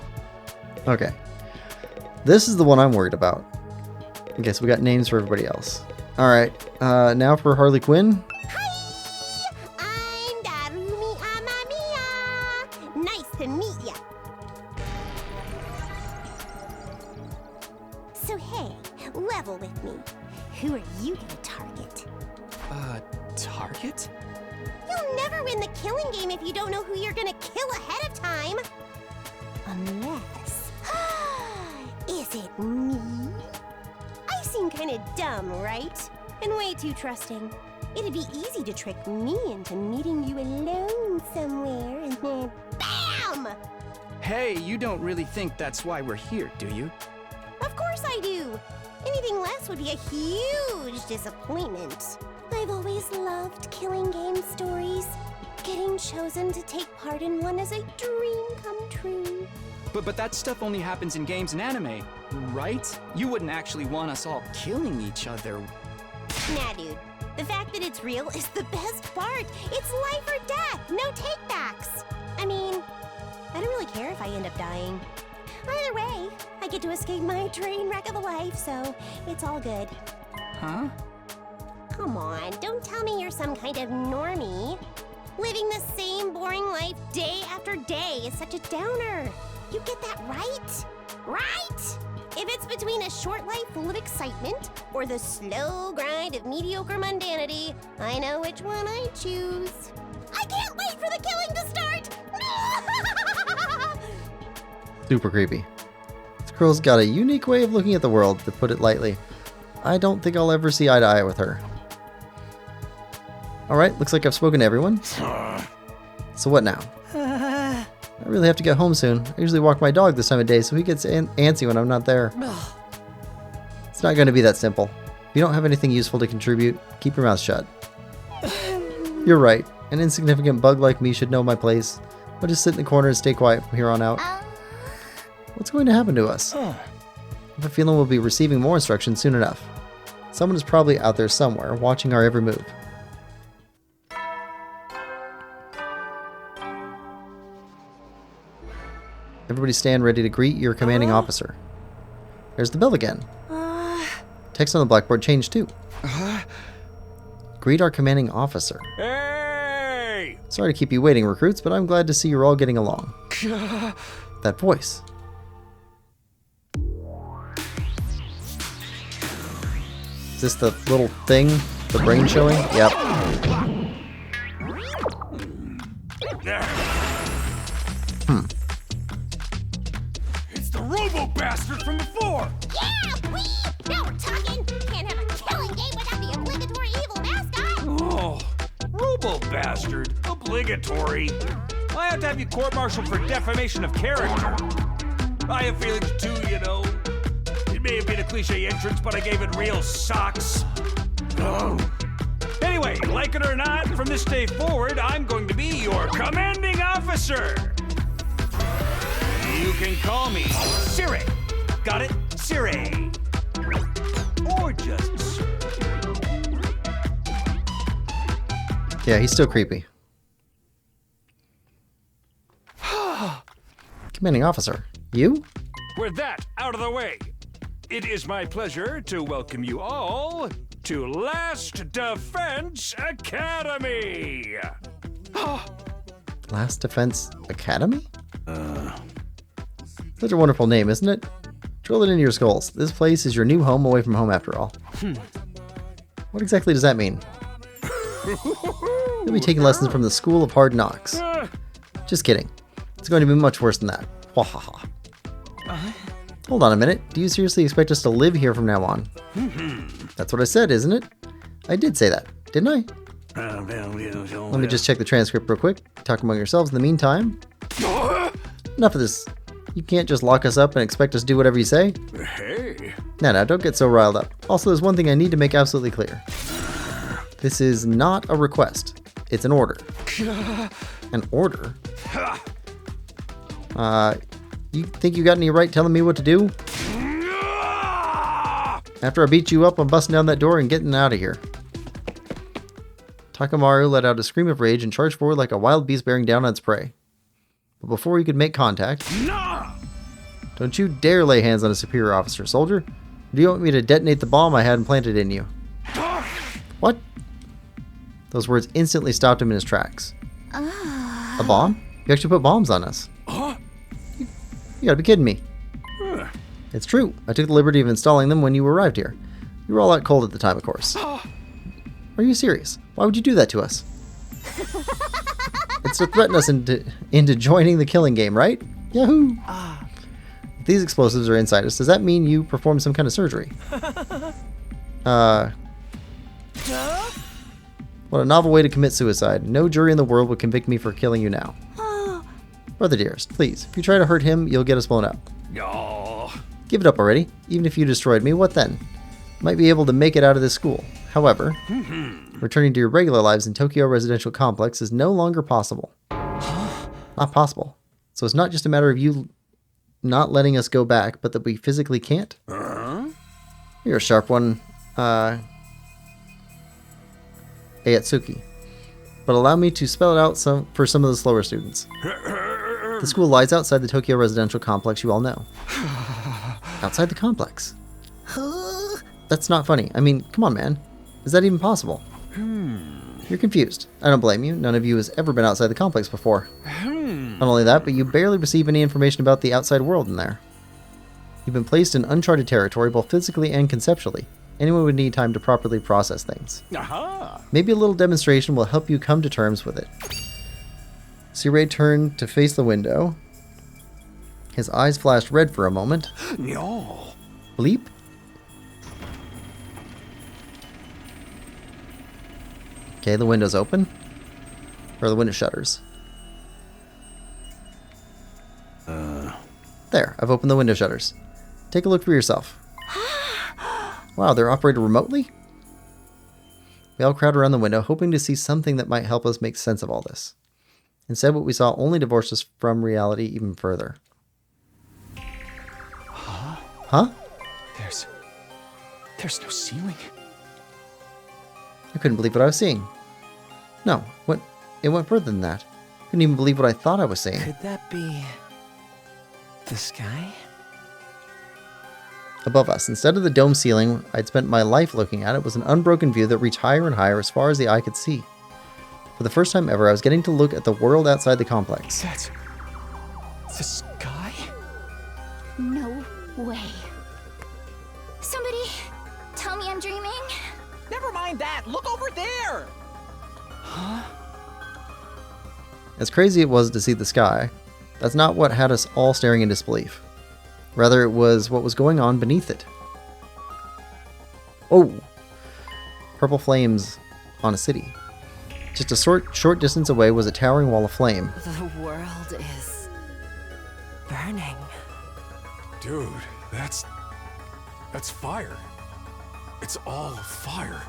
Okay. This is the one I'm worried about. Okay, so we got names for everybody else. Alright, now for Harley Quinn. Hi! I'm Darumi Amamiya! Nice to meet ya! So hey, level with me. Who are you gonna target? Target? You'll never win the killing game if you don't know who you're gonna kill ahead of time. Unless... Is it me? I seem kinda dumb, right? And way too trusting. It'd be easy to trick me into meeting you alone somewhere and then BAM! Hey, you don't really think that's why we're here, do you? Of course I do. Anything less would be a huge disappointment. I've always loved killing game stories. Getting chosen to take part in one is a dream come true. But that stuff only happens in games and anime, right? You wouldn't actually want us all killing each other. Nah, dude. The fact that it's real is the best part. It's life or death, no takebacks. I mean, I don't really care if I end up dying. Either way, I get to escape my train wreck of a life, so it's all good. Huh? Come on, don't tell me you're some kind of normie. Living the same boring life day after day is such a downer. You get that right? Right? If it's between a short life full of excitement or the slow grind of mediocre mundanity, I know which one I choose. I can't wait for the killing to start! Super creepy. This girl's got a unique way of looking at the world, to put it lightly. I don't think I'll ever see eye to eye with her. Alright, looks like I've spoken to everyone. So what now? I really have to get home soon. I usually walk my dog this time of day, so he gets antsy when I'm not there. It's not going to be that simple. If you don't have anything useful to contribute, keep your mouth shut. You're right. An insignificant bug like me should know my place. I'll just sit in the corner and stay quiet from here on out. What's going to happen to us? I have a feeling we'll be receiving more instructions soon enough. Someone is probably out there somewhere, watching our every move. Everybody stand ready to greet your commanding officer. There's the bell again. Text on the blackboard changed too. Greet our commanding officer. Hey! Sorry to keep you waiting, recruits, but I'm glad to see you're all getting along. That voice. Is this the little thing? The brain showing? Yep. It's the robo-bastard from before! Yeah, wee! Now we're talking! Can't have a killing game without the obligatory evil mascot! Oh, robo-bastard? Obligatory? I have to have you court-martialed for defamation of character. I have feelings too, you know. It may have been a cliche entrance, but I gave it real socks. Oh. Anyway, like it or not, from this day forward, I'm going to be your commanding officer. You can call me Siri. Got it? Siri. Or just Siri. Yeah, he's still creepy. Commanding officer. You? With that out of the way, it is my pleasure to welcome you all to Last Defense Academy. Last Defense Academy? Such a wonderful name, isn't it? Drill it into your skulls. This place is your new home away from home after all. What exactly does that mean? You'll be taking lessons from the School of Hard Knocks. Just kidding. It's going to be much worse than that. Wahaha. Hold on a minute. Do you seriously expect us to live here from now on? That's what I said, isn't it? I did say that, didn't I? Let me just check the transcript real quick. Talk among yourselves in the meantime. Enough of this. You can't just lock us up and expect us to do whatever you say. Hey. No, don't get so riled up. Also, there's one thing I need to make absolutely clear. This is not a request. It's an order. An order? You think you got any right telling me what to do? After I beat you up, I'm busting down that door and getting out of here. Takamaru let out a scream of rage and charged forward like a wild beast bearing down on its prey. But before he could make contact... Don't you dare lay hands on a superior officer, soldier. Do you want me to detonate the bomb I had implanted in you? What? Those words instantly stopped him in his tracks. A bomb? You actually put bombs on us. You gotta be kidding me. It's true. I took the liberty of installing them when you arrived here. You were all out cold at the time, of course. Are you serious? Why would you do that to us? It's to threaten us into joining the killing game, right? Yahoo! If these explosives are inside us, does that mean you performed some kind of surgery? What a novel way to commit suicide. No jury in the world would convict me for killing you now. Brother dearest, please, if you try to hurt him, you'll get us blown up. Oh. Give it up already. Even if you destroyed me, what then? Might be able to make it out of this school. However, returning to your regular lives in Tokyo Residential Complex is no longer possible. Not possible. So it's not just a matter of you not letting us go back, but that we physically can't? You're a sharp one, Ayatsuki. But allow me to spell it out for some of the slower students. The school lies outside the Tokyo Residential Complex you all know. Outside the complex? That's not funny. I mean, come on, man. Is that even possible? You're confused. I don't blame you. None of you has ever been outside the complex before. Not only that, but you barely receive any information about the outside world in there. You've been placed in uncharted territory, both physically and conceptually. Anyone would need time to properly process things. Maybe a little demonstration will help you come to terms with it. Sirei turned to face the window. His eyes flashed red for a moment. No. Bleep. Okay, the window's open. Or the window shutters. There, I've opened the window shutters. Take a look for yourself. Wow, they're operated remotely? We all crowd around the window, hoping to see something that might help us make sense of all this. Instead, what we saw only divorced us from reality even further. Huh? There's no ceiling. I couldn't believe what I was seeing. No, it went further than that. I couldn't even believe what I thought I was seeing. Could that be the sky? Above us, instead of the dome ceiling I'd spent my life looking at, it was an unbroken view that reached higher and higher as far as the eye could see. For the first time ever, I was getting to look at the world outside the complex. That's the sky? No way. Somebody tell me I'm dreaming. Never mind that. Look over there. As crazy it was to see the sky, that's not what had us all staring in disbelief. Rather, it was what was going on beneath it. Oh! Purple flames on a city. Just a short distance away was a towering wall of flame. The world is burning. Dude, that's fire. It's all fire.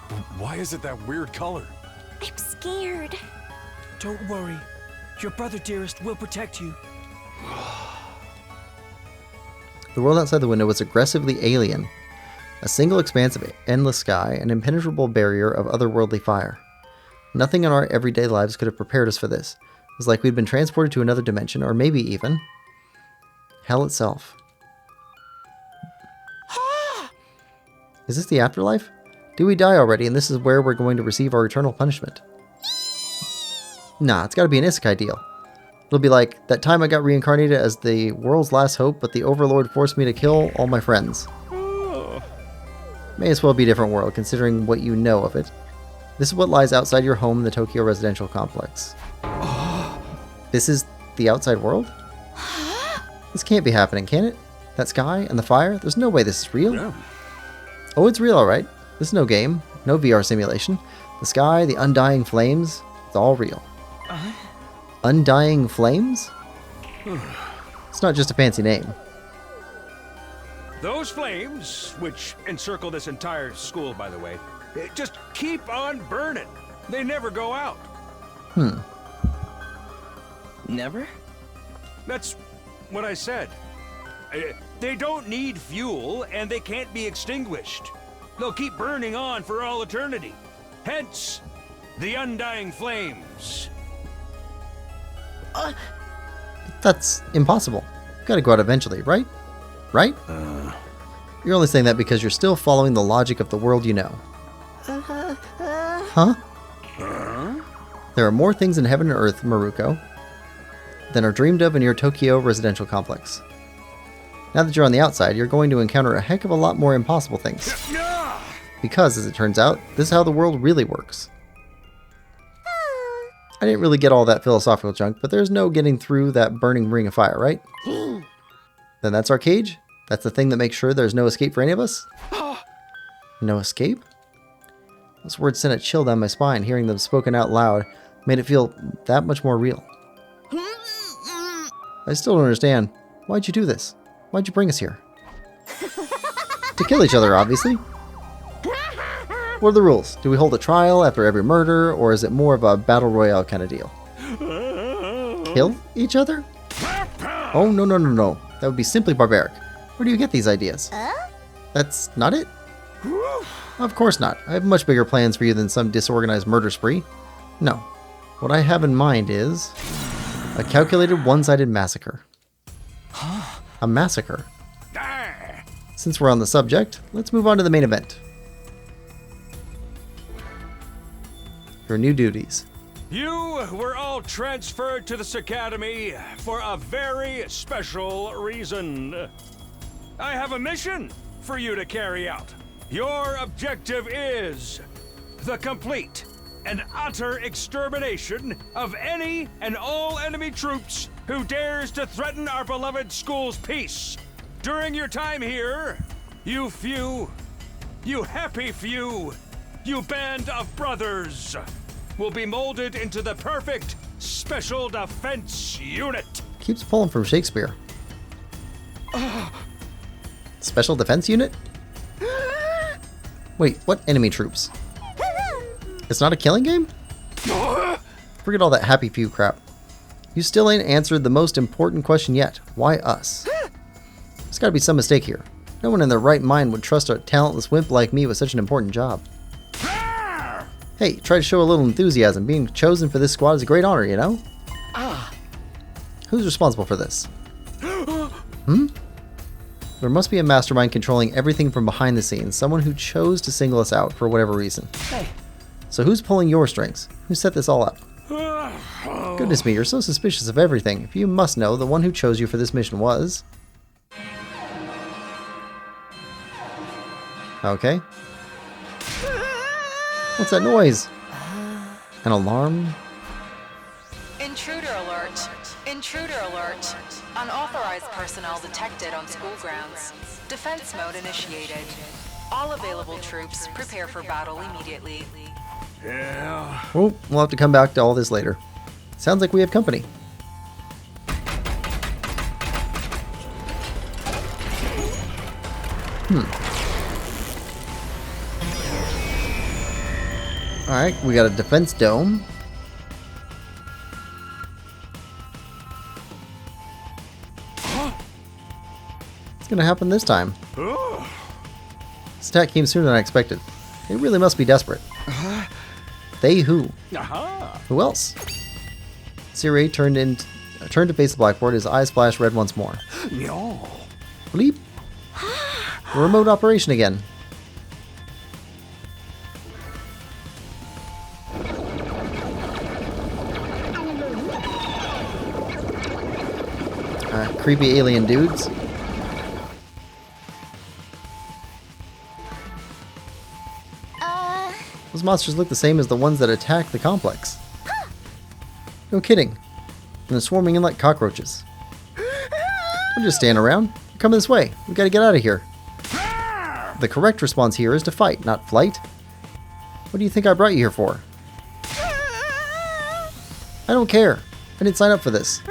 But why is it that weird color? I'm scared. Don't worry. Your brother dearest will protect you. The world outside the window was aggressively alien. A single expanse of endless sky, an impenetrable barrier of otherworldly fire. Nothing in our everyday lives could have prepared us for this. It was like we'd been transported to another dimension, or maybe even hell itself. Is this the afterlife? Do we die already and this is where we're going to receive our eternal punishment? Nah, it's gotta be an isekai deal. It'll be like, that time I got reincarnated as the world's last hope, but the Overlord forced me to kill all my friends. May as well be a different world, considering what you know of it. This is what lies outside your home in the Tokyo Residential Complex. This is the outside world? This can't be happening, can it? That sky and the fire? There's no way this is real. Yeah. Oh, it's real, alright. This is no game, no VR simulation. The sky, the undying flames, it's all real. Undying Flames? It's not just a fancy name. Those flames, which encircle this entire school, by the way, just keep on burning. They never go out. Never? That's what I said. They don't need fuel, and they can't be extinguished. They'll keep burning on for all eternity. Hence, the undying flames. That's impossible. You gotta go out eventually, right? Right? You're only saying that because you're still following the logic of the world you know. Huh? There are more things in heaven and earth, Maruko, than are dreamed of in your Tokyo residential complex. Now that you're on the outside, you're going to encounter a heck of a lot more impossible things. Because, as it turns out, this is how the world really works. I didn't really get all that philosophical junk, but there's no getting through that burning ring of fire, right? Then that's our cage? That's the thing that makes sure there's no escape for any of us? No escape? Those words sent a chill down my spine. Hearing them spoken out loud made it feel that much more real. I still don't understand. Why'd you do this? Why'd you bring us here? To kill each other, obviously. What are the rules? Do we hold a trial after every murder, or is it more of a battle royale kind of deal? Kill each other? Oh, no, no, no, no. That would be simply barbaric. Where do you get these ideas? That's not it? Of course not. I have much bigger plans for you than some disorganized murder spree. No. What I have in mind is a calculated one-sided massacre. A massacre? Since we're on the subject, let's move on to the main event. Your new duties. You were all transferred to this academy for a very special reason. I have a mission for you to carry out. Your objective is the complete and utter extermination of any and all enemy troops who dares to threaten our beloved school's peace. During your time here, you happy few, you band of brothers, will be molded into the perfect Special Defense Unit. Keeps pulling from Shakespeare. Special Defense Unit? Wait, what enemy troops? It's not a killing game? Forget all that happy few crap. You still ain't answered the most important question yet. Why us? There's gotta be some mistake here. No one in their right mind would trust a talentless wimp like me with such an important job. Hey, try to show a little enthusiasm. Being chosen for this squad is a great honor, you know? Who's responsible for this? There must be a mastermind controlling everything from behind the scenes. Someone who chose to single us out for whatever reason. Hey. So who's pulling your strings? Who set this all up? Goodness me, you're so suspicious of everything. If you must know, the one who chose you for this mission was... Okay. What's that noise? An alarm? Intruder alert. Intruder alert. Unauthorized personnel detected on school grounds. Defense mode initiated. All available troops prepare for battle immediately. Yeah. Oh, we'll have to come back to all this later. Sounds like we have company. Alright, we got a defense dome. What's gonna happen this time? This attack came sooner than I expected. They really must be desperate. They who? Who else? Siri turned to face the blackboard. His eyes flashed red once more. No. Bleep. Remote operation again. Creepy alien dudes. Those monsters look the same as the ones that attacked the complex. No kidding. And they're swarming in like cockroaches. Don't just stand around. Come this way. We gotta get out of here. The correct response here is to fight, not flight. What do you think I brought you here for? I don't care. I didn't sign up for this.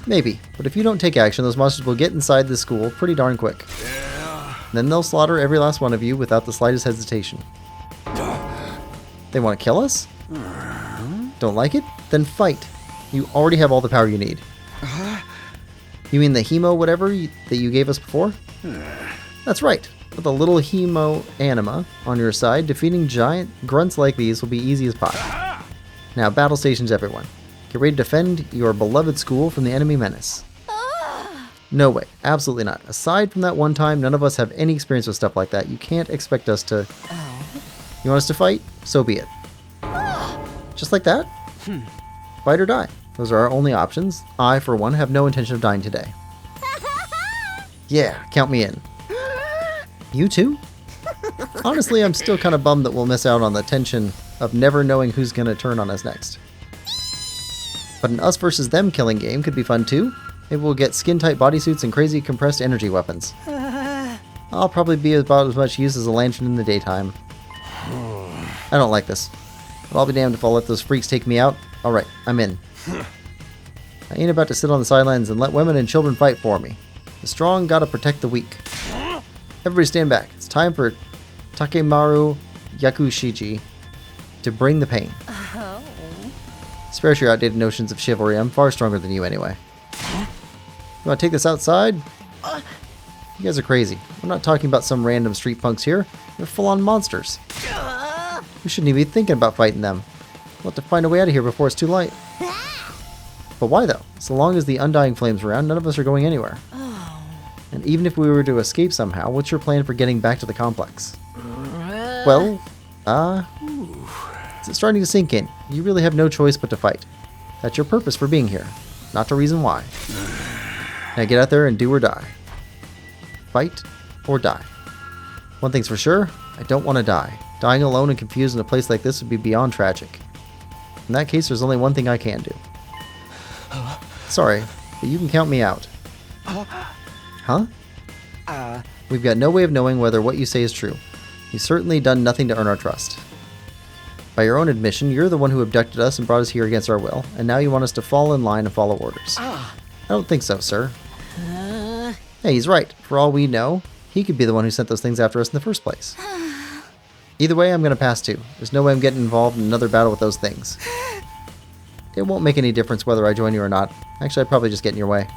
Maybe, but if you don't take action, those monsters will get inside this school pretty darn quick. Then they'll slaughter every last one of you without the slightest hesitation. They want to kill us? Don't like it? Then fight. You already have all the power you need. You mean the hemo whatever that you gave us before? That's right. With a little hemo anima on your side, defeating giant grunts like these will be easy as pie. Now battle stations everyone. Get ready to defend your beloved school from the enemy menace. No way. Absolutely not. Aside from that one time, none of us have any experience with stuff like that. You can't expect us to... You want us to fight? So be it. Just like that? Fight or die. Those are our only options. I, for one, have no intention of dying today. Yeah, count me in. You too? Honestly, I'm still kind of bummed that we'll miss out on the tension of never knowing who's going to turn on us next. But an us versus them killing game could be fun too. Maybe we'll get skin-tight bodysuits and crazy compressed energy weapons. I'll probably be about as much use as a lantern in the daytime. I don't like this. But I'll be damned if I'll let those freaks take me out. Alright, I'm in. I ain't about to sit on the sidelines and let women and children fight for me. The strong gotta protect the weak. Everybody stand back. It's time for Takemaru Yakushiji to bring the pain. Oh. Spare your outdated notions of chivalry. I'm far stronger than you anyway. You want to take this outside? You guys are crazy. We're not talking about some random street punks here. They're full-on monsters. We shouldn't even be thinking about fighting them. We'll have to find a way out of here before it's too late. But why though? So long as the undying flame's around, none of us are going anywhere. And even if we were to escape somehow, what's your plan for getting back to the complex? Well, it's starting to sink in. You really have no choice but to fight. That's your purpose for being here, not the reason why. Now get out there and do or die. Fight or die. One thing's for sure, I don't want to die. Dying alone and confused in a place like this would be beyond tragic. In that case, there's only one thing I can do. Sorry, but you can count me out. Huh? We've got no way of knowing whether what you say is true. You've certainly done nothing to earn our trust. By your own admission, you're the one who abducted us and brought us here against our will, and now you want us to fall in line and follow orders. I don't think so, sir. Hey, he's right. For all we know, he could be the one who sent those things after us in the first place. Either way, I'm going to pass too. There's no way I'm getting involved in another battle with those things. It won't make any difference whether I join you or not. Actually, I'd probably just get in your way.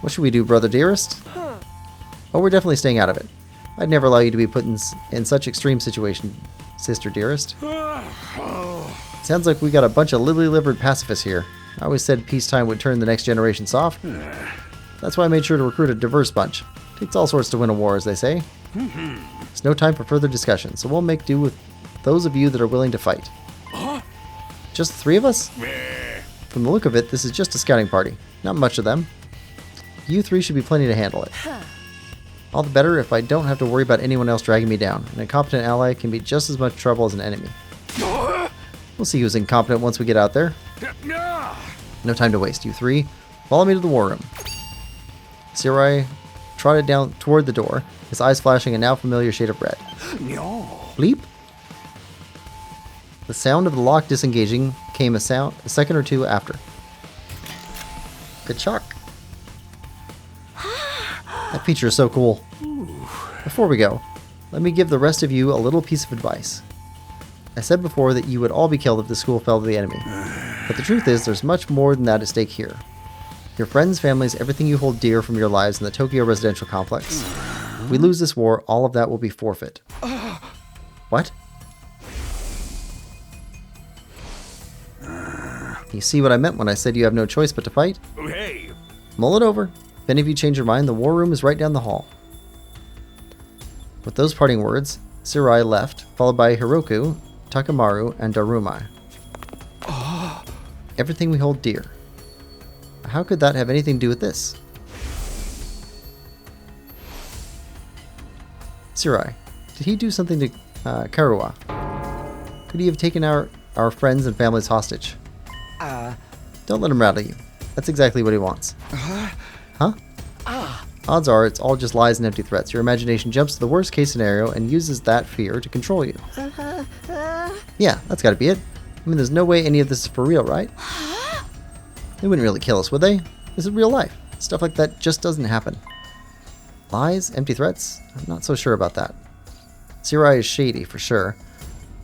What should we do, brother dearest? Oh, we're definitely staying out of it. I'd never allow you to be put in such extreme situation, sister dearest. Sounds like we got a bunch of lily-livered pacifists here. I always said peacetime would turn the next generation soft. That's why I made sure to recruit a diverse bunch. Takes all sorts to win a war, as they say. There's no time for further discussion, so we'll make do with those of you that are willing to fight. Just the three of us? From the look of it, this is just a scouting party. Not much of them. You three should be plenty to handle it. All the better if I don't have to worry about anyone else dragging me down. An incompetent ally can be just as much trouble as an enemy. We'll see who's incompetent once we get out there. No time to waste, you three. Follow me to the war room. Sirai trotted down toward the door, his eyes flashing a now familiar shade of red. Bleep? The sound of the lock disengaging came a second or two after. Good shock. That feature is so cool. Before we go, let me give the rest of you a little piece of advice. I said before that you would all be killed if the school fell to the enemy. But the truth is, there's much more than that at stake here. Your friends, families, everything you hold dear from your lives in the Tokyo residential complex. If we lose this war, all of that will be forfeit. What? You see what I meant when I said you have no choice but to fight? Hey! Mull it over. If any of you change your mind, the war room is right down the hall. With those parting words, Sirai left, followed by Hiroku, Takemaru, and Darumai. Everything we hold dear. How could that have anything to do with this? Sirai, did he do something to Karua? Could he have taken our friends and families hostage? Don't let him rattle you. That's exactly what he wants. Huh? Odds are it's all just lies and empty threats. Your imagination jumps to the worst case scenario and uses that fear to control you. Yeah, that's gotta be it. I mean, there's no way any of this is for real, right? They wouldn't really kill us, would they? This is real life. Stuff like that just doesn't happen. Lies? Empty threats? I'm not so sure about that. Sirai is shady, for sure.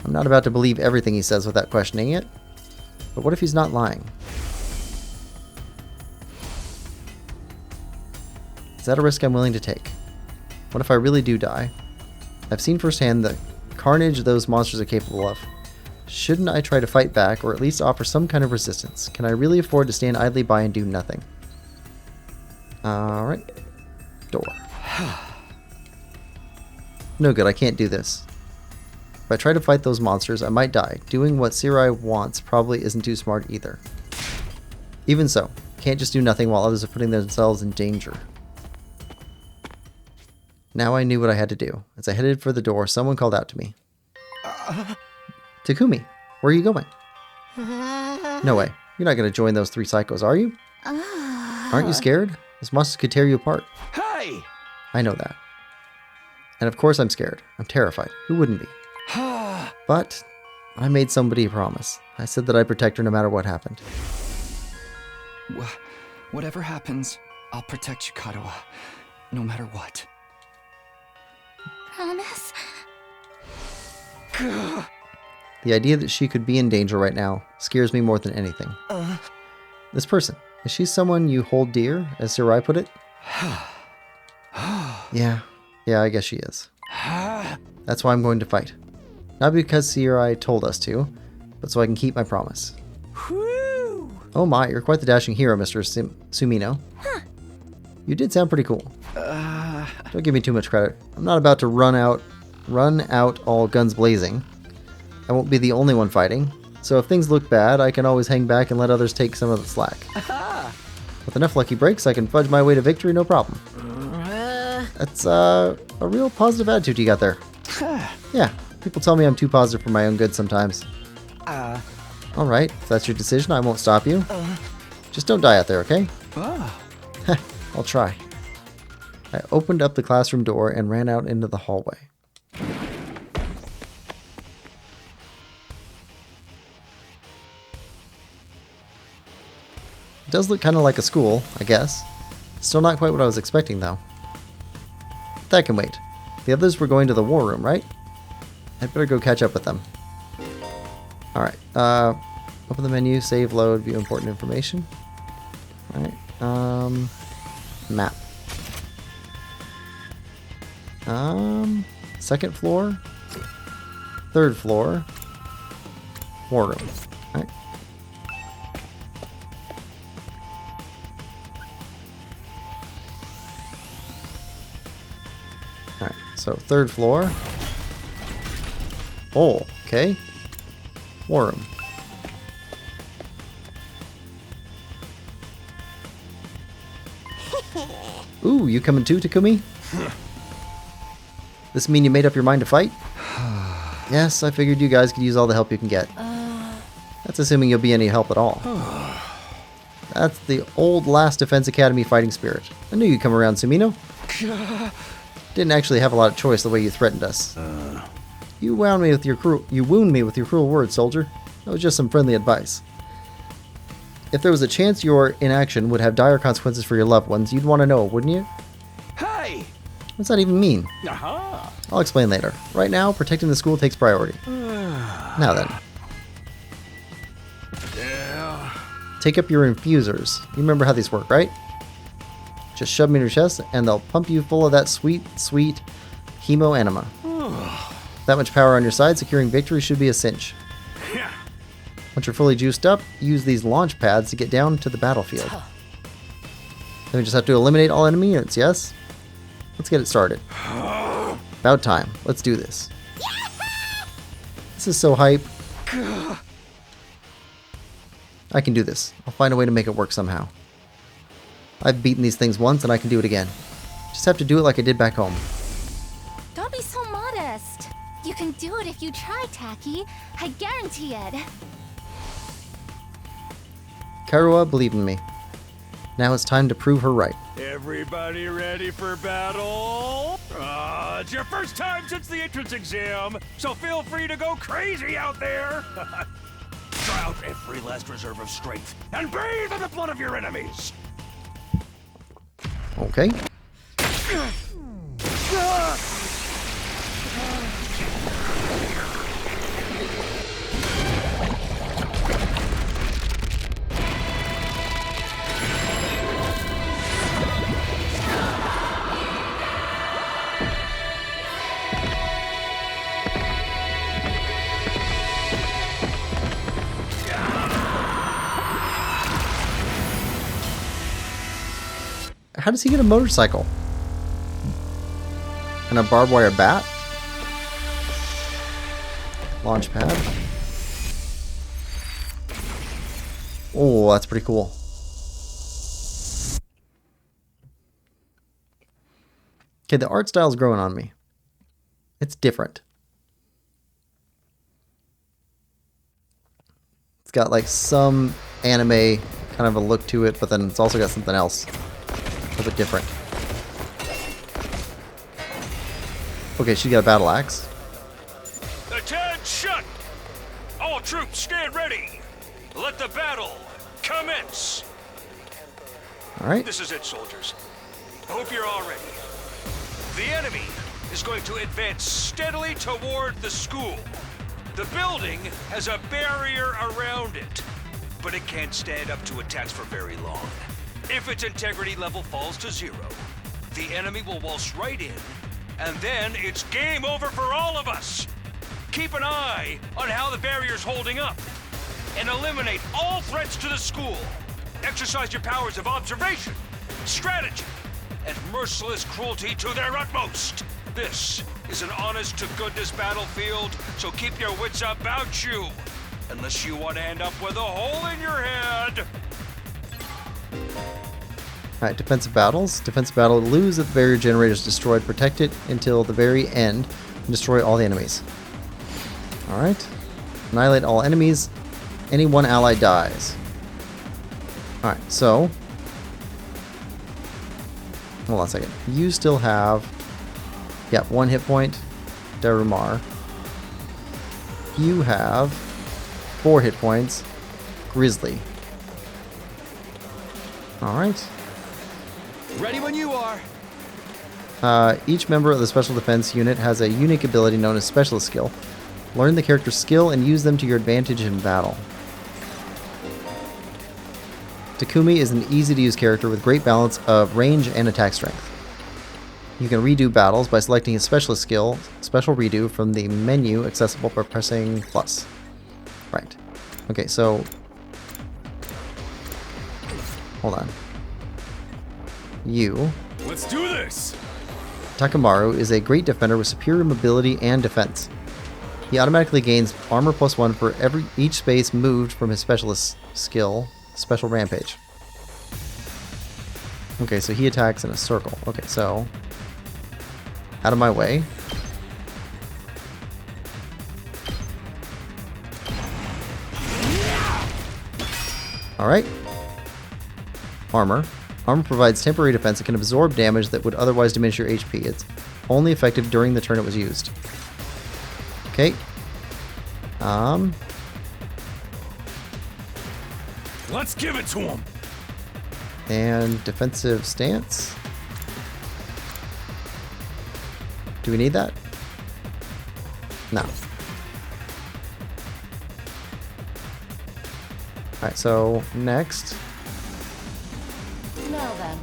I'm not about to believe everything he says without questioning it. But what if he's not lying? Is that a risk I'm willing to take? What if I really do die? I've seen firsthand the carnage those monsters are capable of. Shouldn't I try to fight back, or at least offer some kind of resistance? Can I really afford to stand idly by and do nothing? Alright. Door. No good, I can't do this. If I try to fight those monsters, I might die. Doing what Sirai wants probably isn't too smart either. Even so, can't just do nothing while others are putting themselves in danger. Now I knew what I had to do. As I headed for the door, someone called out to me. Takumi, where are you going? No way. You're not going to join those 3 psychos, are you? Aren't you scared? Those monsters could tear you apart. Hey! I know that. And of course I'm scared. I'm terrified. Who wouldn't be? But I made somebody a promise. I said that I'd protect her no matter what happened. Whatever happens, I'll protect you, Kadoa. No matter what. Promise? The idea that she could be in danger right now scares me more than anything. This person, is she someone you hold dear, as Sarai put it? Yeah, I guess she is. That's why I'm going to fight. Not because Sarai told us to, but so I can keep my promise. Oh my, you're quite the dashing hero, Mr. Sumino. You did sound pretty cool. Don't give me too much credit. I'm not about to run out all guns blazing. I won't be the only one fighting, so if things look bad, I can always hang back and let others take some of the slack. With enough lucky breaks, I can fudge my way to victory, no problem. That's a real positive attitude you got there. Yeah, people tell me I'm too positive for my own good sometimes. Alright, if that's your decision, I won't stop you. Just don't die out there, okay? I'll try. I opened up the classroom door and ran out into the hallway. It does look kind of like a school, I guess. Still not quite what I was expecting, though. That can wait. The others were going to the war room, right? I'd better go catch up with them. Alright, open the menu, save, load, view important information. Alright, map. Second floor, third floor, war room. Alright. Alright, so third floor. Oh, okay. War room. Ooh, you coming too, Takumi? This mean you made up your mind to fight? Yes, I figured you guys could use all the help you can get. That's assuming you'll be any help at all. That's the old last Defense Academy fighting spirit. I knew you'd come around, Sumino. Didn't actually have a lot of choice the way you threatened us. You wound me with your cruel words, soldier. That was just some friendly advice. If there was a chance your inaction would have dire consequences for your loved ones, you'd want to know, wouldn't you? Hey! What's that even mean? I'll explain later. Right now, protecting the school takes priority. Now then. Take up your infusers. You remember how these work, right? Just shove them in your chest, and they'll pump you full of that sweet, sweet hemo enema. That much power on your side, securing victory should be a cinch. Once you're fully juiced up, use these launch pads to get down to the battlefield. Then we just have to eliminate all enemy units, yes? Let's get it started. About time. Let's do this. This is so hype. I can do this. I'll find a way to make it work somehow. I've beaten these things once and I can do it again. Just have to do it like I did back home. Don't be so modest. You can do it if you try, Taki. I guarantee it. Karua believed in me. Now it's time to prove her right. Everybody ready for battle? It's your first time since the entrance exam, so feel free to go crazy out there. Try out every last reserve of strength and bathe in the blood of your enemies. Okay. How does he get a motorcycle? And a barbed wire bat? Launch pad. Oh, that's pretty cool. Okay, the art style's growing on me. It's different. It's got like some anime kind of a look to it, but then it's also got something else a little bit different. Okay, she's got a battle axe. Attention! All troops stand ready. Let the battle commence. All right. This is it, soldiers. I hope you're all ready. The enemy is going to advance steadily toward the school. The building has a barrier around it, but it can't stand up to attacks for very long. If its integrity level falls to 0, the enemy will waltz right in, and then it's game over for all of us. Keep an eye on how the barrier's holding up, and eliminate all threats to the school. Exercise your powers of observation, strategy, and merciless cruelty to their utmost. This is an honest-to-goodness battlefield, so keep your wits about you, unless you want to end up with a hole in your head. Alright, defensive battles. Defensive battle, lose if the barrier generator is destroyed. Protect it until the very end and destroy all the enemies. Alright. Annihilate all enemies. Any one ally dies. Alright, so... Hold on a second. You still have... Yeah, 1 hit point. Darumar. You have 4 hit points. Grizzly. Alright. Ready when you are. Each member of the Special Defense Unit has a unique ability known as Specialist Skill. Learn the character's skill and use them to your advantage in battle. Takumi is an easy-to-use character with great balance of range and attack strength. You can redo battles by selecting his Specialist Skill, Special Redo, from the menu accessible by pressing plus. Right. Okay, so... Hold on. You... Let's do this! Takamaru is a great defender with superior mobility and defense. He automatically gains armor +1 for each space moved from his specialist skill, Special Rampage. Okay, so he attacks in a circle. Okay, so... Out of my way. Alright. Armor. Armor provides temporary defense that can absorb damage that would otherwise diminish your HP. It's only effective during the turn it was used. Okay. Let's give it to him. And defensive stance. Do we need that? No. Alright, so next. Now then,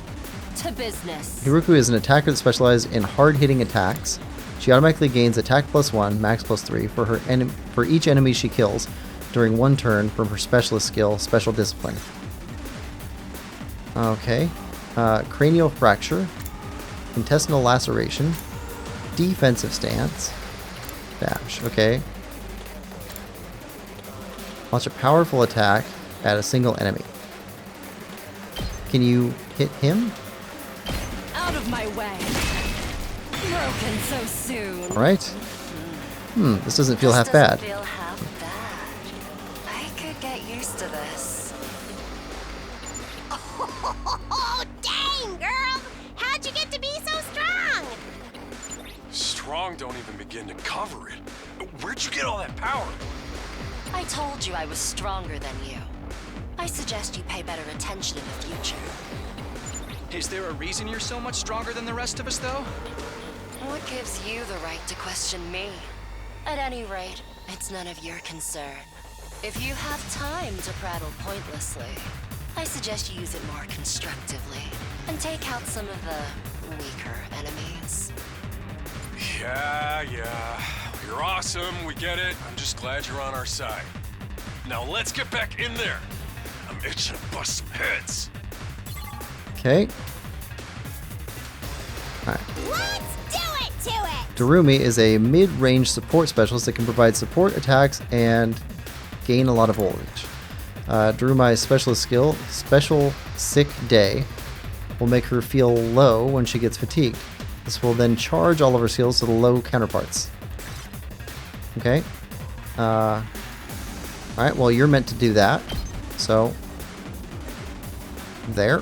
to business. Hiruku is an attacker that specializes in hard-hitting attacks. She automatically gains attack +1, max +3 for each enemy she kills during 1 turn from her specialist skill, Special Discipline. Okay. Cranial Fracture, Intestinal Laceration, Defensive Stance, Dash. Okay. Launch a powerful attack at a single enemy. Can you hit him? Out of my way. Broken so soon. Alright. This doesn't feel half bad. Feel half bad. I could get used to this. Oh, dang, girl! How'd you get to be so strong? Strong don't even begin to cover it. Where'd you get all that power? I told you I was stronger than you. I suggest you pay better attention in the future. Is there a reason you're so much stronger than the rest of us, though? What gives you the right to question me? At any rate, it's none of your concern. If you have time to prattle pointlessly, I suggest you use it more constructively and take out some of the weaker enemies. Yeah. You're awesome, we get it. I'm just glad you're on our side. Now let's get back in there. I'm itching to bust some heads. Okay. Alright. Let's do it to it! Darumi is a mid-range support specialist that can provide support attacks and gain a lot of voltage. Darumi's specialist skill, Special Sick Day, will make her feel low when she gets fatigued. This will then charge all of our skills to the low counterparts. Okay. Alright, well, you're meant to do that. So, there.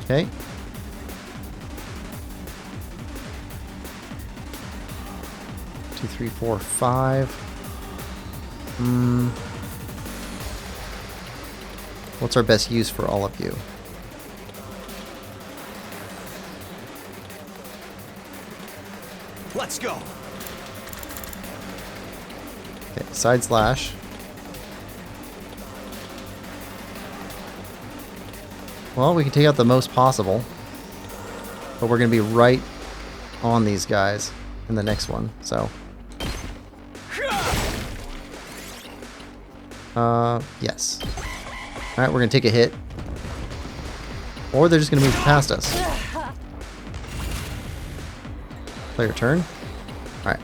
Okay. Two, three, four, five. What's our best use for all of you? Let's go. Okay, side slash. Well, we can take out the most possible, but we're going to be right on these guys in the next one, so. Yes. Alright, we're going to take a hit. Or they're just going to move past us. Play your turn. Alright.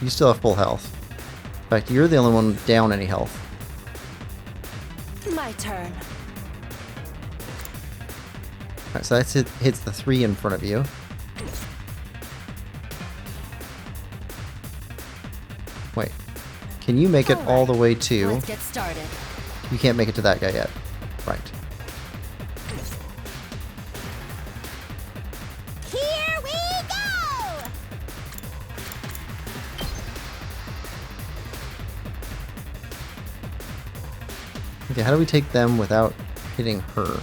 You still have full health. In fact, you're the only one down any health. My turn. Alright, so that hits the 3 in front of you. Wait. Can you make it all the way to... Let's get started. You can't make it to that guy yet. Right. Here we go! Okay, how do we take them without hitting her?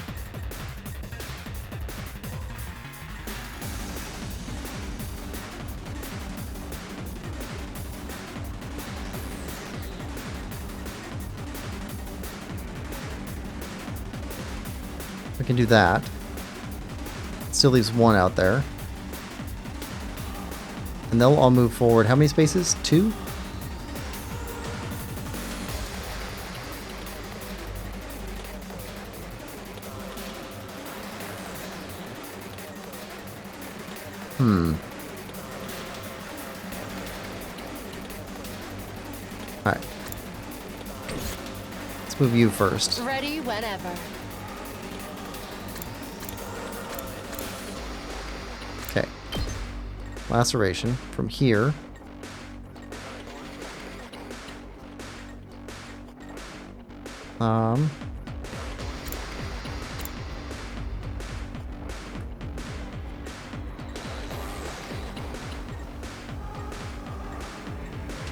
We can do that. Still leaves one out there. And they'll all move forward. How many spaces? 2? Alright. Let's move you first. Ready whenever. Okay. Laceration from here.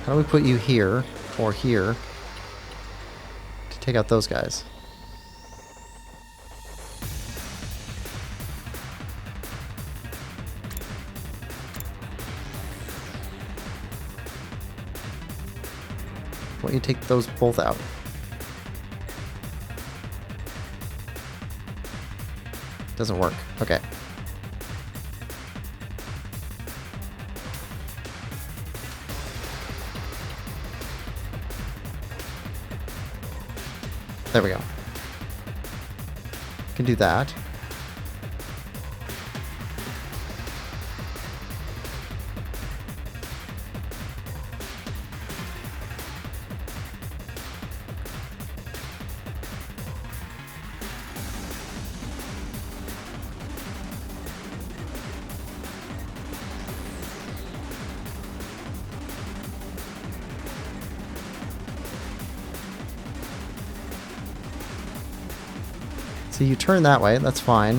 How do we put you here or here to take out those guys? Why don't you take those both out? Doesn't work. Okay. There we go. Can do that. So you turn that way, that's fine.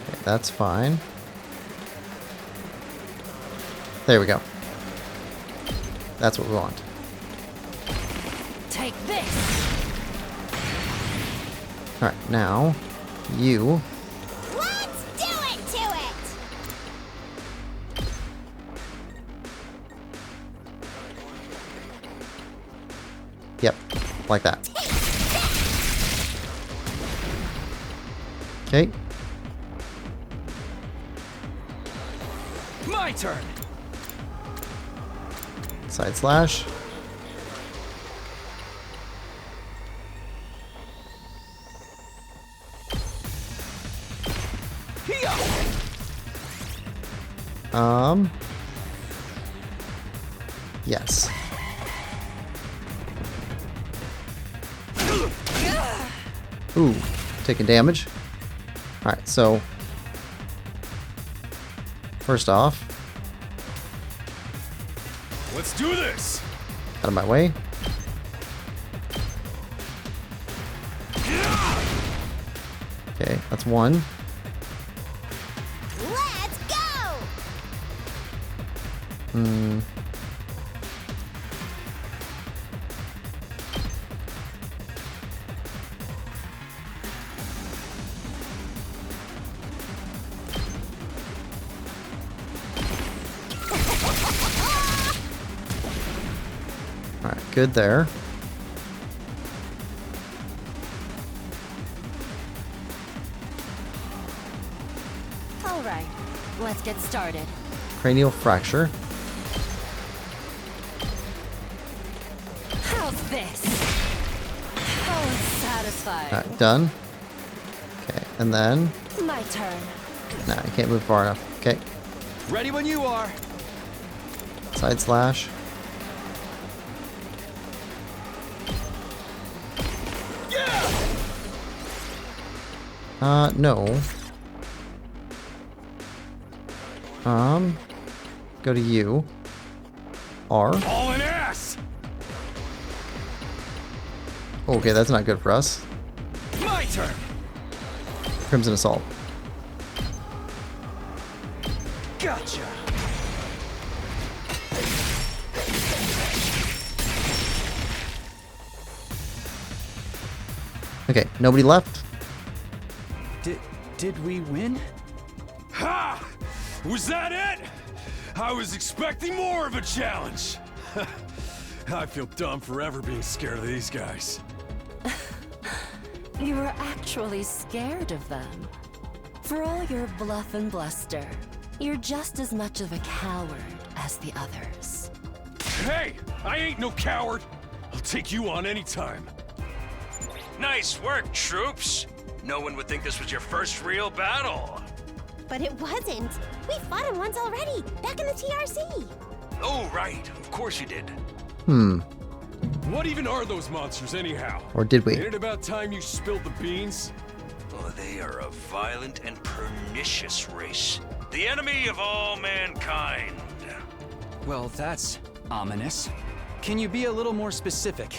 Okay, that's fine. There we go. That's what we want. Take this. Alright, now you. Let's do it to it! Yep, like that. Okay. My turn. Side slash. Yes. Ooh, taking damage. Alright, so first off, Let's do this! out of my way. Okay, that's one. Let's go! Alright, good there. All right, let's get started. Cranial fracture. How's this? Oh, satisfying. Alright, done. Okay, and then... My turn. Nah, I can't move far enough. Okay, Ready when you are. side slash. No. Go to you. R. All in ass! Okay, that's not good for us. My turn! Crimson Assault. Gotcha. Okay, nobody left. Did we win? Ha! Was that it? I was expecting more of a challenge. I feel dumb forever being scared of these guys. You were actually scared of them. For all your bluff and bluster, you're just as much of a coward as the others. Hey, I ain't no coward. I'll take you on anytime. Nice work, troops. No one would think this was your first real battle. But it wasn't. We fought him once already, back in the TRC. Oh, right. Of course you did. What even are those monsters anyhow? Or did we? Ain't it about time you spilled the beans? Well, they are a violent and pernicious race. The enemy of all mankind. Well, that's ominous. Can you be a little more specific?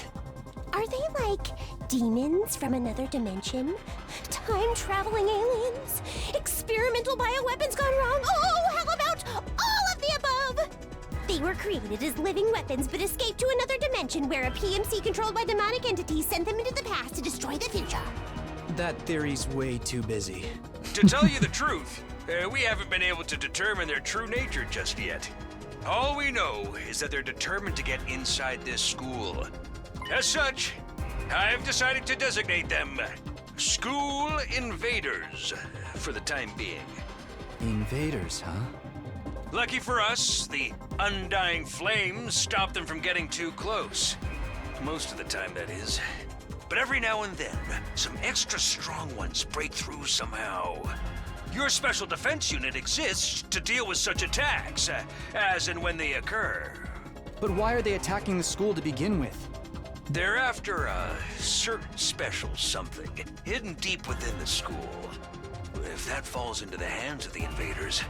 Are they like demons from another dimension? Time-traveling aliens? Experimental bioweapons gone wrong? Oh, how about all of the above? They were created as living weapons but escaped to another dimension where a PMC controlled by demonic entities sent them into the past to destroy the future. That theory's way too busy. To tell you the truth, we haven't been able to determine their true nature just yet. All we know is that they're determined to get inside this school. As such, I've decided to designate them School Invaders for the time being. Invaders, huh? Lucky for us, the undying flames stop them from getting too close. Most of the time, that is. But every now and then, some extra strong ones break through somehow. Your special defense unit exists to deal with such attacks, as and when they occur. But why are they attacking the school to begin with? They're after a certain special something hidden deep within the school. If that falls into the hands of the invaders,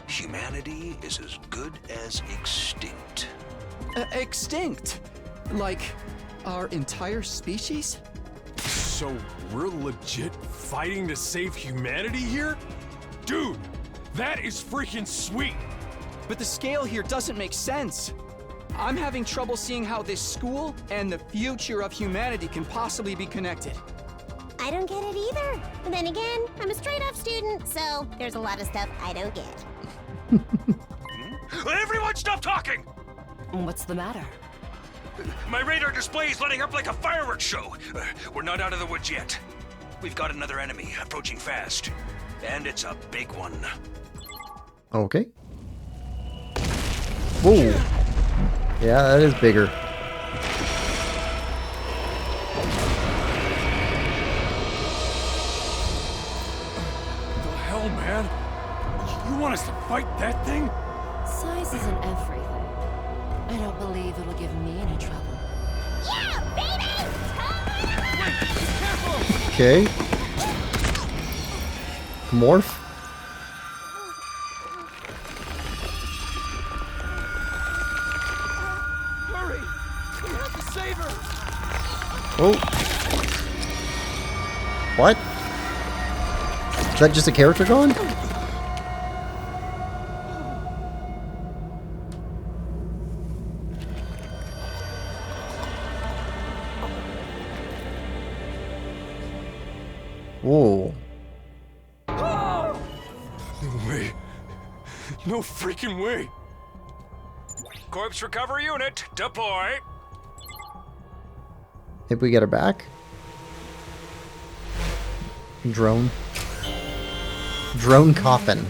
humanity is as good as extinct. Extinct? Like our entire species? So we're legit fighting to save humanity here? Dude, that is freaking sweet! But the scale here doesn't make sense. I'm having trouble seeing how this school and the future of humanity can possibly be connected. I don't get it either. But then again, I'm a straight-up student, so there's a lot of stuff I don't get. Everyone stop talking! What's the matter? My radar display is lighting up like a fireworks show. We're not out of the woods yet. We've got another enemy approaching fast. And it's a big one. Okay. Whoa. Yeah, that is bigger. The hell, man? You want us to fight that thing? Size isn't everything. I don't believe it'll give me any trouble. Yeah, baby! Okay. Morph. Hurry! We have to save her! Oh. What? Is that just a character gone? Whoa. No way. No freaking way. Corpse recovery unit, deploy. If we get her back. Drone. Drone coffin.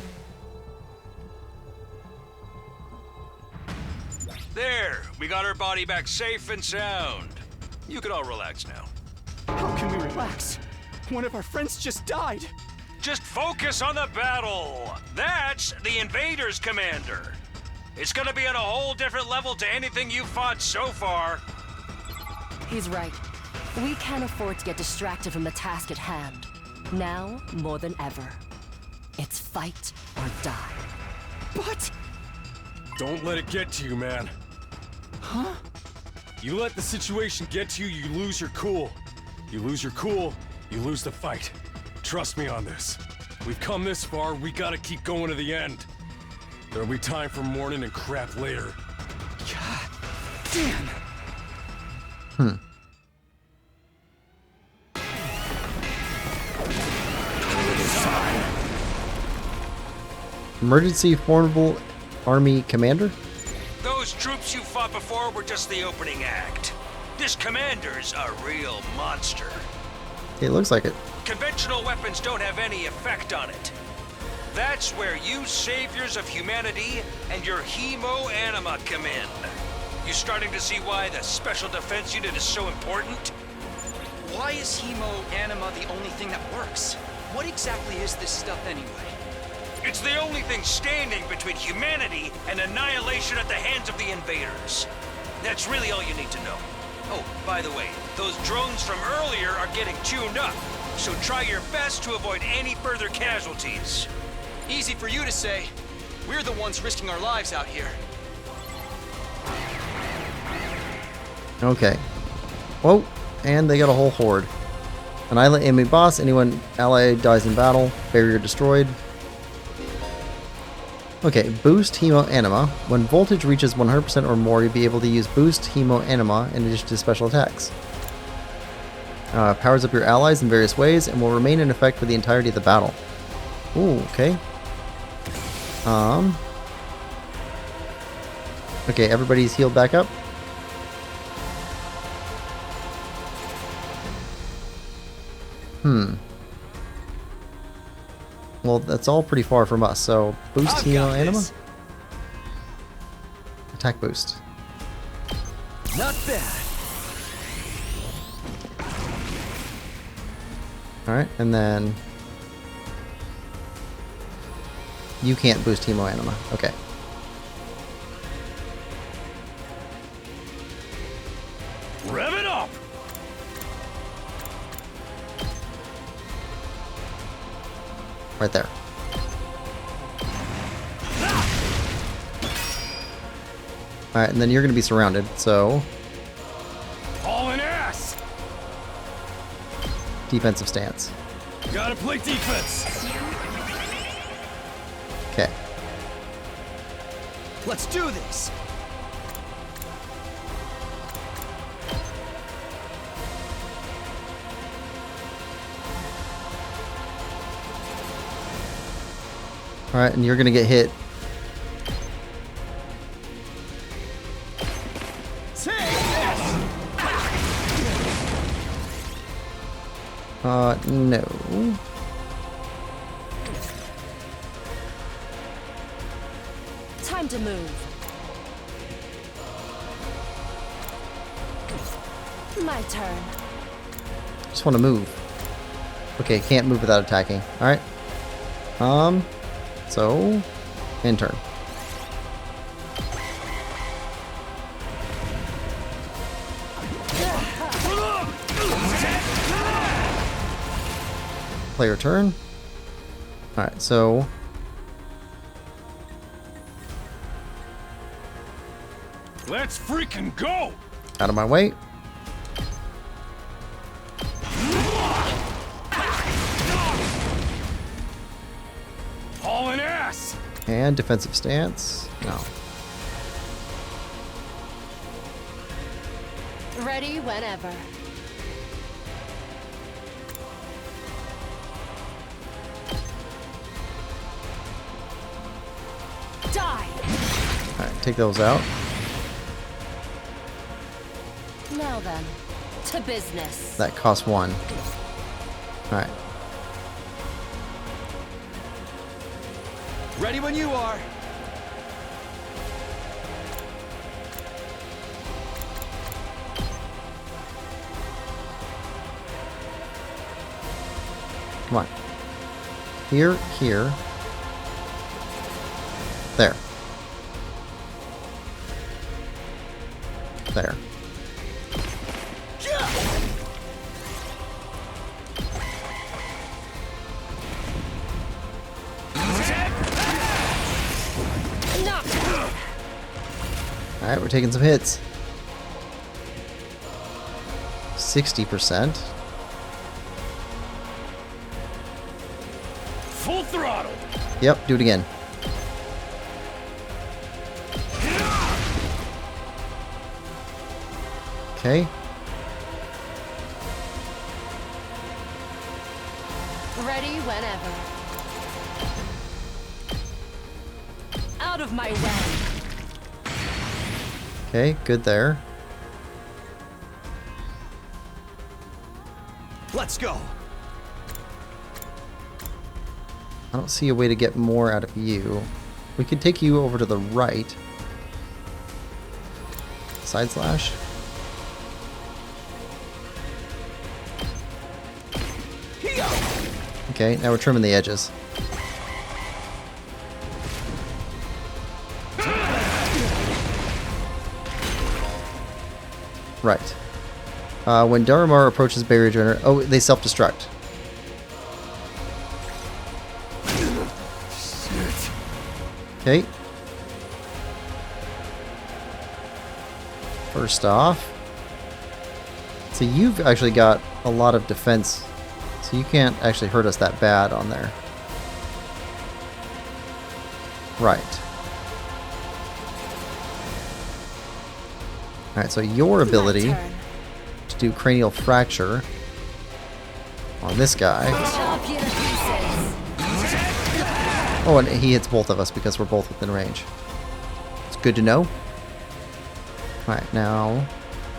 There, we got her body back safe and sound. You can all relax now. How can we relax? One of our friends just died. Just focus on the battle. That's the invaders, Commander. It's gonna be on a whole different level to anything you've fought so far. He's right. We can't afford to get distracted from the task at hand. Now, more than ever. It's fight or die. But... Don't let it get to you, man. Huh? You let the situation get to you, you lose your cool. You lose your cool, you lose the fight. Trust me on this. We've come this far, we gotta keep going to the end. There'll be time for mourning and crap later. God damn. Emergency Formidable Army Commander? Those troops you fought before were just the opening act. This commander's a real monster. It looks like it. Conventional weapons don't have any effect on it. That's where you saviors of humanity and your hemo-anima come in. You starting to see why the Special Defense Unit is so important? Why is hemo-anima the only thing that works? What exactly is this stuff anyway? It's the only thing standing between humanity and annihilation at the hands of the invaders. That's really all you need to know. Oh, by the way, those drones from earlier are getting tuned up, so try your best to avoid any further casualties. Easy for you to say. We're the ones risking our lives out here. Okay. Whoa, and they got a whole horde. An island enemy boss, anyone ally dies in battle, barrier destroyed. Okay, boost Hemo Anima. When voltage reaches 100% or more, you'll be able to use boost Hemo Anima in addition to special attacks. Powers up your allies in various ways and will remain in effect for the entirety of the battle. Ooh, okay. Okay, everybody's healed back up. Well, that's all pretty far from us, so boost Hemo Anima. Attack boost. Not bad. Alright, and then you can't boost Hemo Anima. Okay. Rev it up! Right there. Alright, and then you're going to be surrounded, so All in ass! defensive stance. Gotta play defense! Okay. Let's do this. Alright, and you're going to get hit. No. Time to move. My turn. Just want to move. Okay, can't move without attacking. Alright. So, end turn. Player turn. Alright, so... Let's freaking go! out of my way. Hauling ass! And defensive stance. No. Ready whenever. Die! Alright, take those out. Now then, to business. That costs 1. Alright. Ready when you are. Come on. Here, here. There. There. Alright, we're taking some hits. 60%. Full throttle! Yep, do it again. Okay. Ready whenever. Out of my way. Okay, good there. Let's go. I don't see a way to get more out of you. We could take you over to the right. Side slash. Okay, now we're trimming the edges. Right. When Daramar approaches barrier generator... Oh, they self-destruct. Okay. First off. So you've actually got a lot of defense. So you can't actually hurt us that bad on there. Right. Alright, so your ability to do cranial fracture on this guy. Oh, and he hits both of us because we're both within range. It's good to know. Alright, now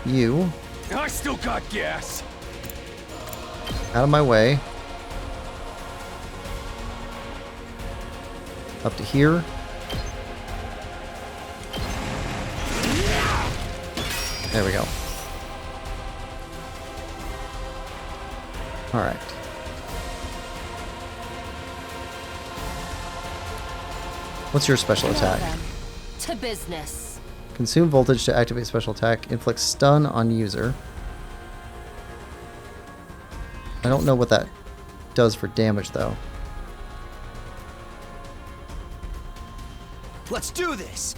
you. I still got gas. Out of my way. Up to here. There we go. Alright. What's your special attack? To business. Consume voltage to activate special attack. Inflict stun on user. I don't know what that does for damage though. Let's do this.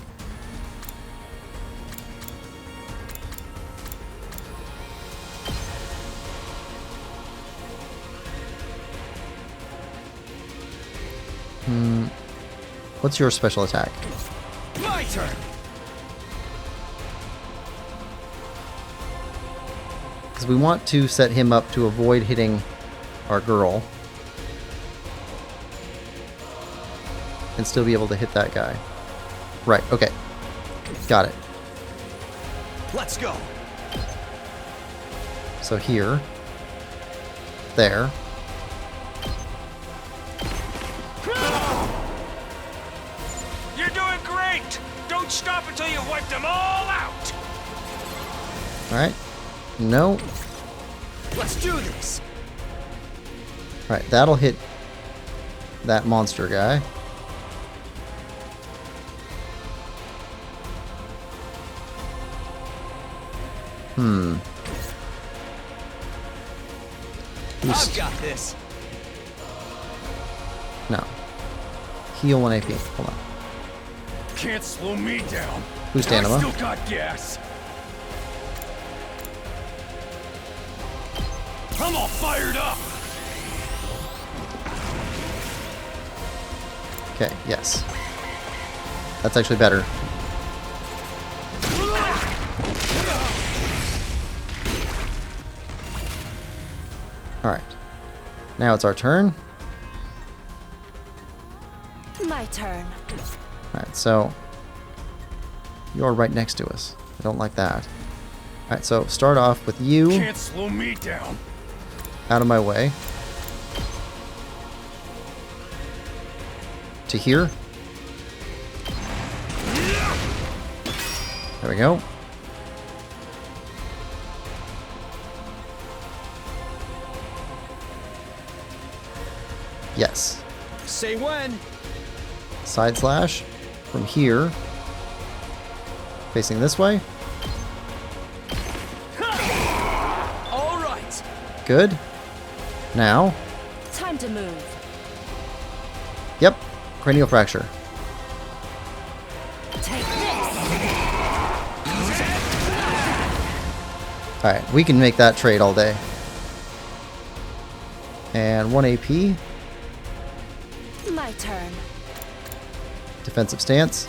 What's your special attack? My turn. Because we want to set him up to avoid hitting our girl. And still be able to hit that guy. Right, okay. Got it. Let's go. So here. There. You're doing great! Don't stop until you've wiped them all out! Alright. No. Let's do this. Alright, that'll hit that monster guy. I've got this. No. Heal 1 AP. Hold on. Can't slow me down. Who's stamina? I still got gas. I'm all fired up. Okay, yes. That's actually better. Alright. Now it's our turn. My turn. Alright, so you're right next to us. I don't like that. Alright, so start off with you Can't slow me down. out of my way. To here. There we go. Yes. Say when. Side slash from here. Facing this way. All right. Good. Now. Time to move. Yep. Cranial fracture. Take this. Alright, we can make that trade all day. And 1 AP. My turn. Defensive stance.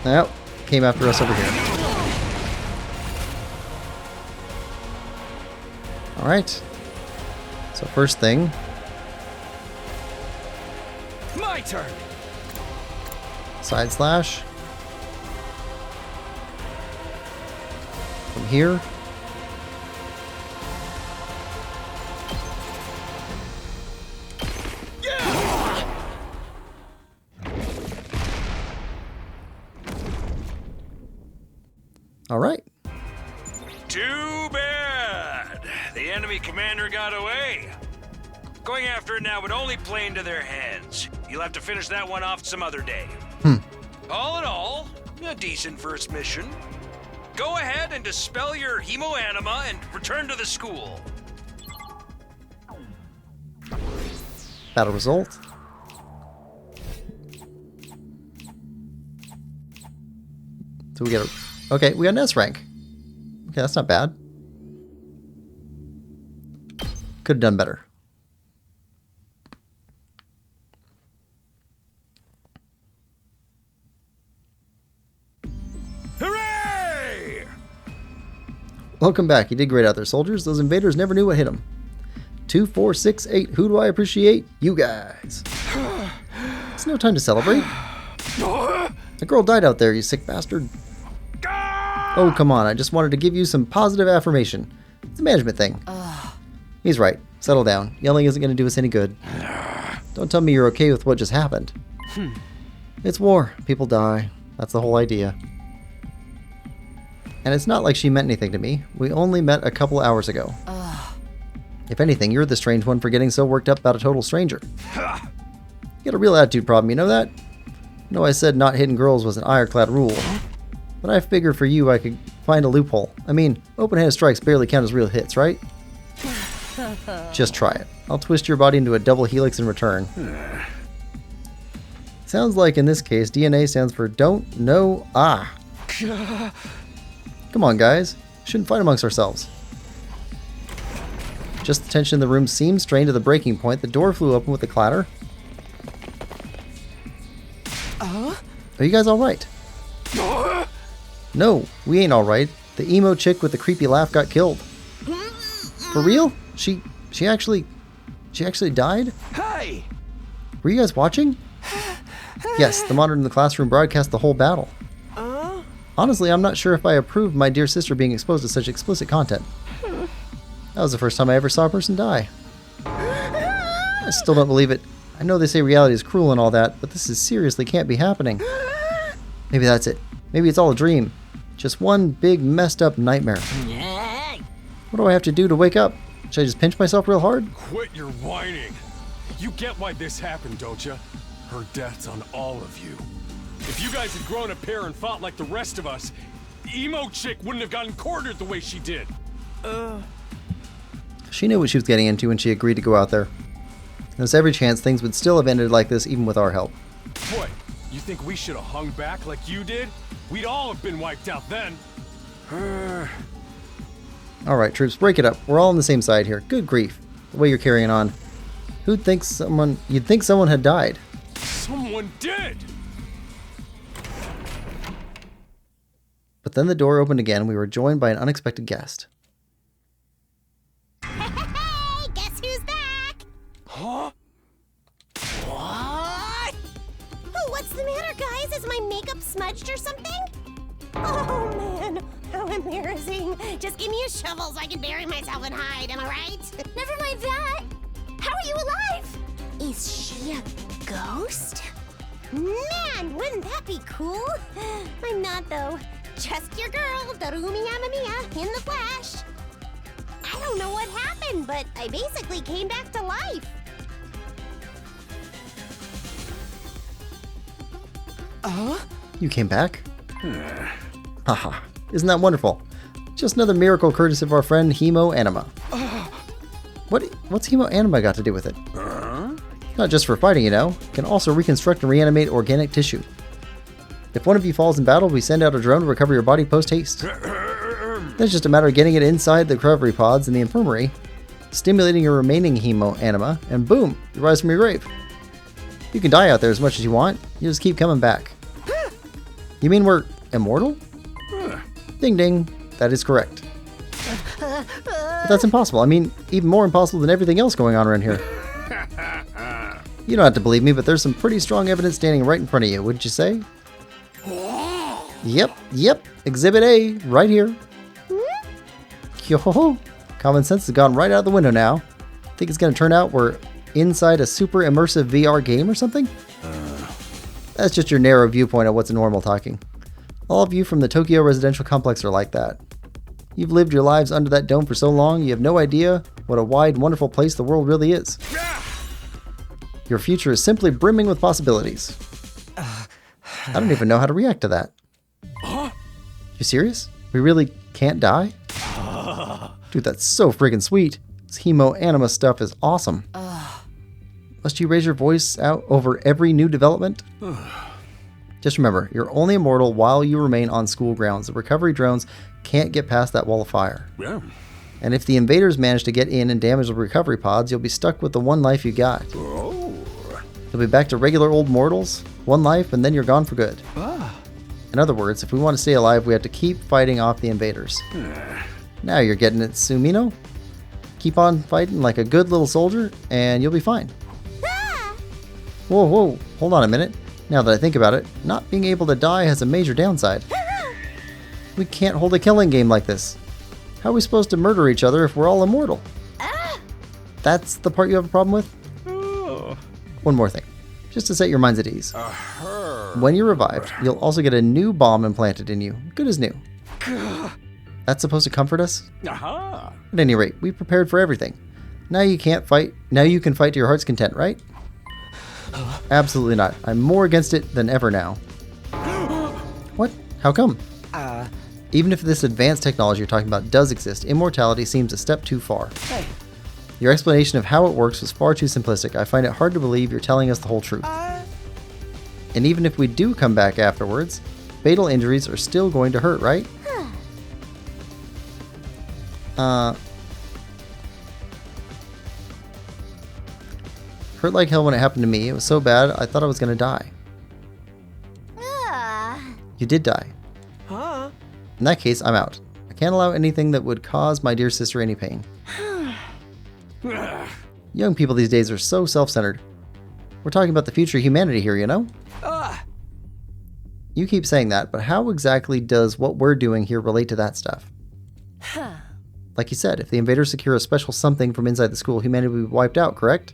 Yep, came after us over here. Alright. So first thing. My turn. Side slash. From here. All right. Too bad. The enemy commander got away. Going after it now would only play into their hands. You'll have to finish that one off some other day. All in all, a decent first mission. Go ahead and dispel your hemoanima and return to the school. Battle result. So we get a... Okay, we got an S rank. Okay, that's not bad. Could have done better. Hooray! Welcome back. You did great out there, soldiers. Those invaders never knew what hit them. 2, 4, 6, 8. Who do I appreciate? You guys. It's no time to celebrate. The girl died out there, you sick bastard. Oh, come on. I just wanted to give you some positive affirmation. It's a management thing. He's right. Settle down. Yelling isn't going to do us any good. Don't tell me you're okay with what just happened. It's war. People die. That's the whole idea. And it's not like she meant anything to me. We only met a couple hours ago. If anything, you're the strange one for getting so worked up about a total stranger. You got a real attitude problem, you know that? No, I said not hitting girls was an ironclad rule. But I figure for you I could find a loophole. I mean, open-handed strikes barely count as real hits, right? Just try it. I'll twist your body into a double helix in return. Sounds like in this case, DNA stands for don't, know, ah. Come on, guys. Shouldn't fight amongst ourselves. Just the tension in the room seemed strained to the breaking point. The door flew open with a clatter. Are you guys alright? No, we ain't alright. The emo chick with the creepy laugh got killed. For real? She actually died? Hey! Were you guys watching? Yes, the monitor in the classroom broadcast the whole battle. Honestly, I'm not sure if I approve my dear sister being exposed to such explicit content. That was the first time I ever saw a person die. I still don't believe it. I know they say reality is cruel and all that, but this is seriously can't be happening. Maybe that's it. Maybe it's all a dream. Just one big messed up nightmare. What do I have to do to wake up? Should I just pinch myself real hard? Quit your whining. You get why this happened, don't you? Her death's on all of you. If you guys had grown a pair and fought like the rest of us, emo chick wouldn't have gotten cornered the way she did. She knew what she was getting into when she agreed to go out there. There's every chance things would still have ended like this even with our help. What? You think we should have hung back like you did? We'd all have been wiped out then. Alright, troops, break it up. We're all on the same side here. Good grief. The way you're carrying on. You'd think someone had died. Someone did! But then the door opened again and we were joined by an unexpected guest. Hey, guess who's back? Huh? What? Oh, what's the matter, guys? Is my makeup smudged or something? Oh, man. How embarrassing. Just give me a shovel so I can bury myself and hide, am I right? Never mind that. How are you alive? Is she a ghost? Man, wouldn't that be cool? I'm not, though. Just your girl, Darumi Amamiya, in the flesh. I don't know what happened, but I basically came back to life. You came back? Haha. Isn't that wonderful? Just another miracle courtesy of our friend Hemo Anima. What's Hemo Anima got to do with it? Not just for fighting, you know. It can also reconstruct and reanimate organic tissue. If one of you falls in battle, we send out a drone to recover your body post-haste. Then it's just a matter of getting it inside the recovery pods in the infirmary, stimulating your remaining Hemo Anima, and boom, you rise from your grave. You can die out there as much as you want. You just keep coming back. You mean we're immortal? Ding ding. That is correct. But that's impossible. I mean, even more impossible than everything else going on around here. You don't have to believe me, but there's some pretty strong evidence standing right in front of you, wouldn't you say? Yep. Exhibit A, right here. Yo-ho-ho. Common sense has gone right out the window now. Think it's going to turn out we're inside a super immersive VR game or something? That's just your narrow viewpoint of what's normal talking. All of you from the Tokyo residential complex are like that. You've lived your lives under that dome for so long, you have no idea what a wide, wonderful place the world really is. Your future is simply brimming with possibilities. I don't even know how to react to that. You serious? We really can't die? Dude, that's so friggin' sweet. This Hemo Anima stuff is awesome. Must you raise your voice out over every new development? Just remember, you're only immortal while you remain on school grounds. The recovery drones can't get past that wall of fire. Yeah. And if the invaders manage to get in and damage the recovery pods, you'll be stuck with the one life you got. Oh. You'll be back to regular old mortals, one life, and then you're gone for good. In other words, if we want to stay alive, we have to keep fighting off the invaders. Now you're getting it, Sumino. Keep on fighting like a good little soldier, and you'll be fine. Whoa, hold on a minute. Now that I think about it, not being able to die has a major downside. We can't hold a killing game like this. How are we supposed to murder each other if we're all immortal? That's the part you have a problem with? One more thing, just to set your minds at ease. When you're revived, you'll also get a new bomb implanted in you, good as new. That's supposed to comfort us? At any rate, we prepared for everything. Now you can fight to your heart's content, right? Absolutely not. I'm more against it than ever now. What? How come? Even if this advanced technology you're talking about does exist, immortality seems a step too far. Your explanation of how it works was far too simplistic. I find it hard to believe you're telling us the whole truth. And even if we do come back afterwards, fatal injuries are still going to hurt, right? Hurt like hell when it happened to me. It was so bad, I thought I was going to die. You did die. In that case, I'm out. I can't allow anything that would cause my dear sister any pain. Young people these days are so self-centered. We're talking about the future of humanity here, you know? You keep saying that, but how exactly does what we're doing here relate to that stuff? Like you said, if the invaders secure a special something from inside the school, humanity will be wiped out, correct?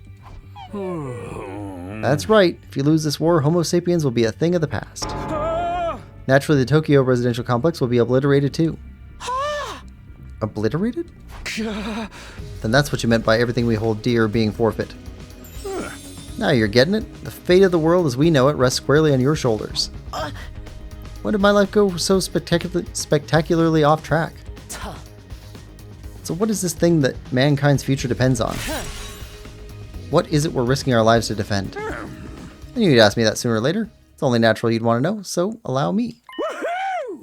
That's right. If you lose this war, Homo sapiens will be a thing of the past. Naturally, the Tokyo residential complex will be obliterated too. Obliterated? Then that's what you meant by everything we hold dear being forfeit. Now you're getting it. The fate of the world as we know it rests squarely on your shoulders. When did my life go so spectacularly off track? So what is this thing that mankind's future depends on? What is it we're risking our lives to defend? I knew you'd ask me that sooner or later. It's only natural you'd want to know, so allow me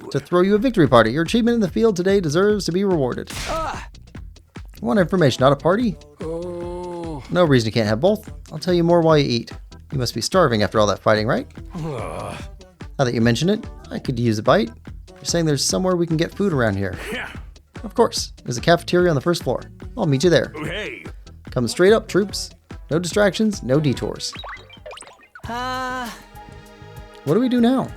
to throw you a victory party. Your achievement in the field today deserves to be rewarded. You want information, not a party? No reason you can't have both. I'll tell you more while you eat. You must be starving after all that fighting, right? Now that you mention it, I could use a bite. You're saying there's somewhere we can get food around here. Of course. There's a cafeteria on the first floor. I'll meet you there. Hey. Come straight up, troops. No distractions, no detours. What do we do now?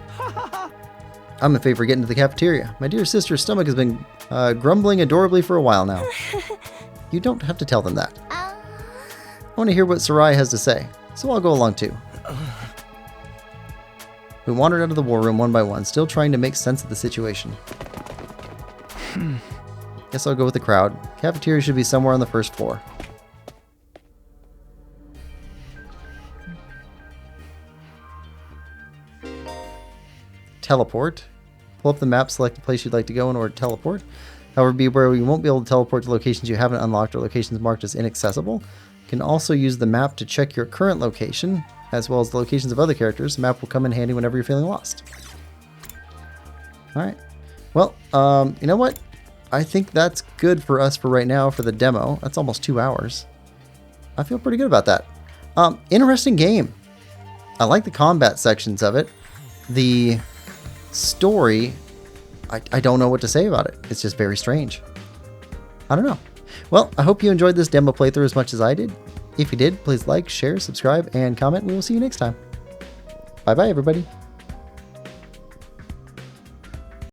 I'm in favor of getting to the cafeteria. My dear sister's stomach has been grumbling adorably for a while now. You don't have to tell them that. I want to hear what Sarai has to say, so I'll go along too. We wandered out of the war room one by one, still trying to make sense of the situation. Guess I'll go with the crowd. Cafeteria should be somewhere on the first floor. Teleport. Pull up the map, select the place you'd like to go in order to teleport. However, be aware you won't be able to teleport to locations you haven't unlocked or locations marked as inaccessible. You can also use the map to check your current location, as well as the locations of other characters. The map will come in handy whenever you're feeling lost. Alright. Well, you know what? I think that's good for us for right now for the demo. That's almost 2 hours. I feel pretty good about that. Interesting game. I like the combat sections of it. The story, I don't know what to say about it. It's just very strange. I don't know. Well, I hope you enjoyed this demo playthrough as much as I did. If you did, please like, share, subscribe, and comment. We will see you next time. Bye-bye, everybody.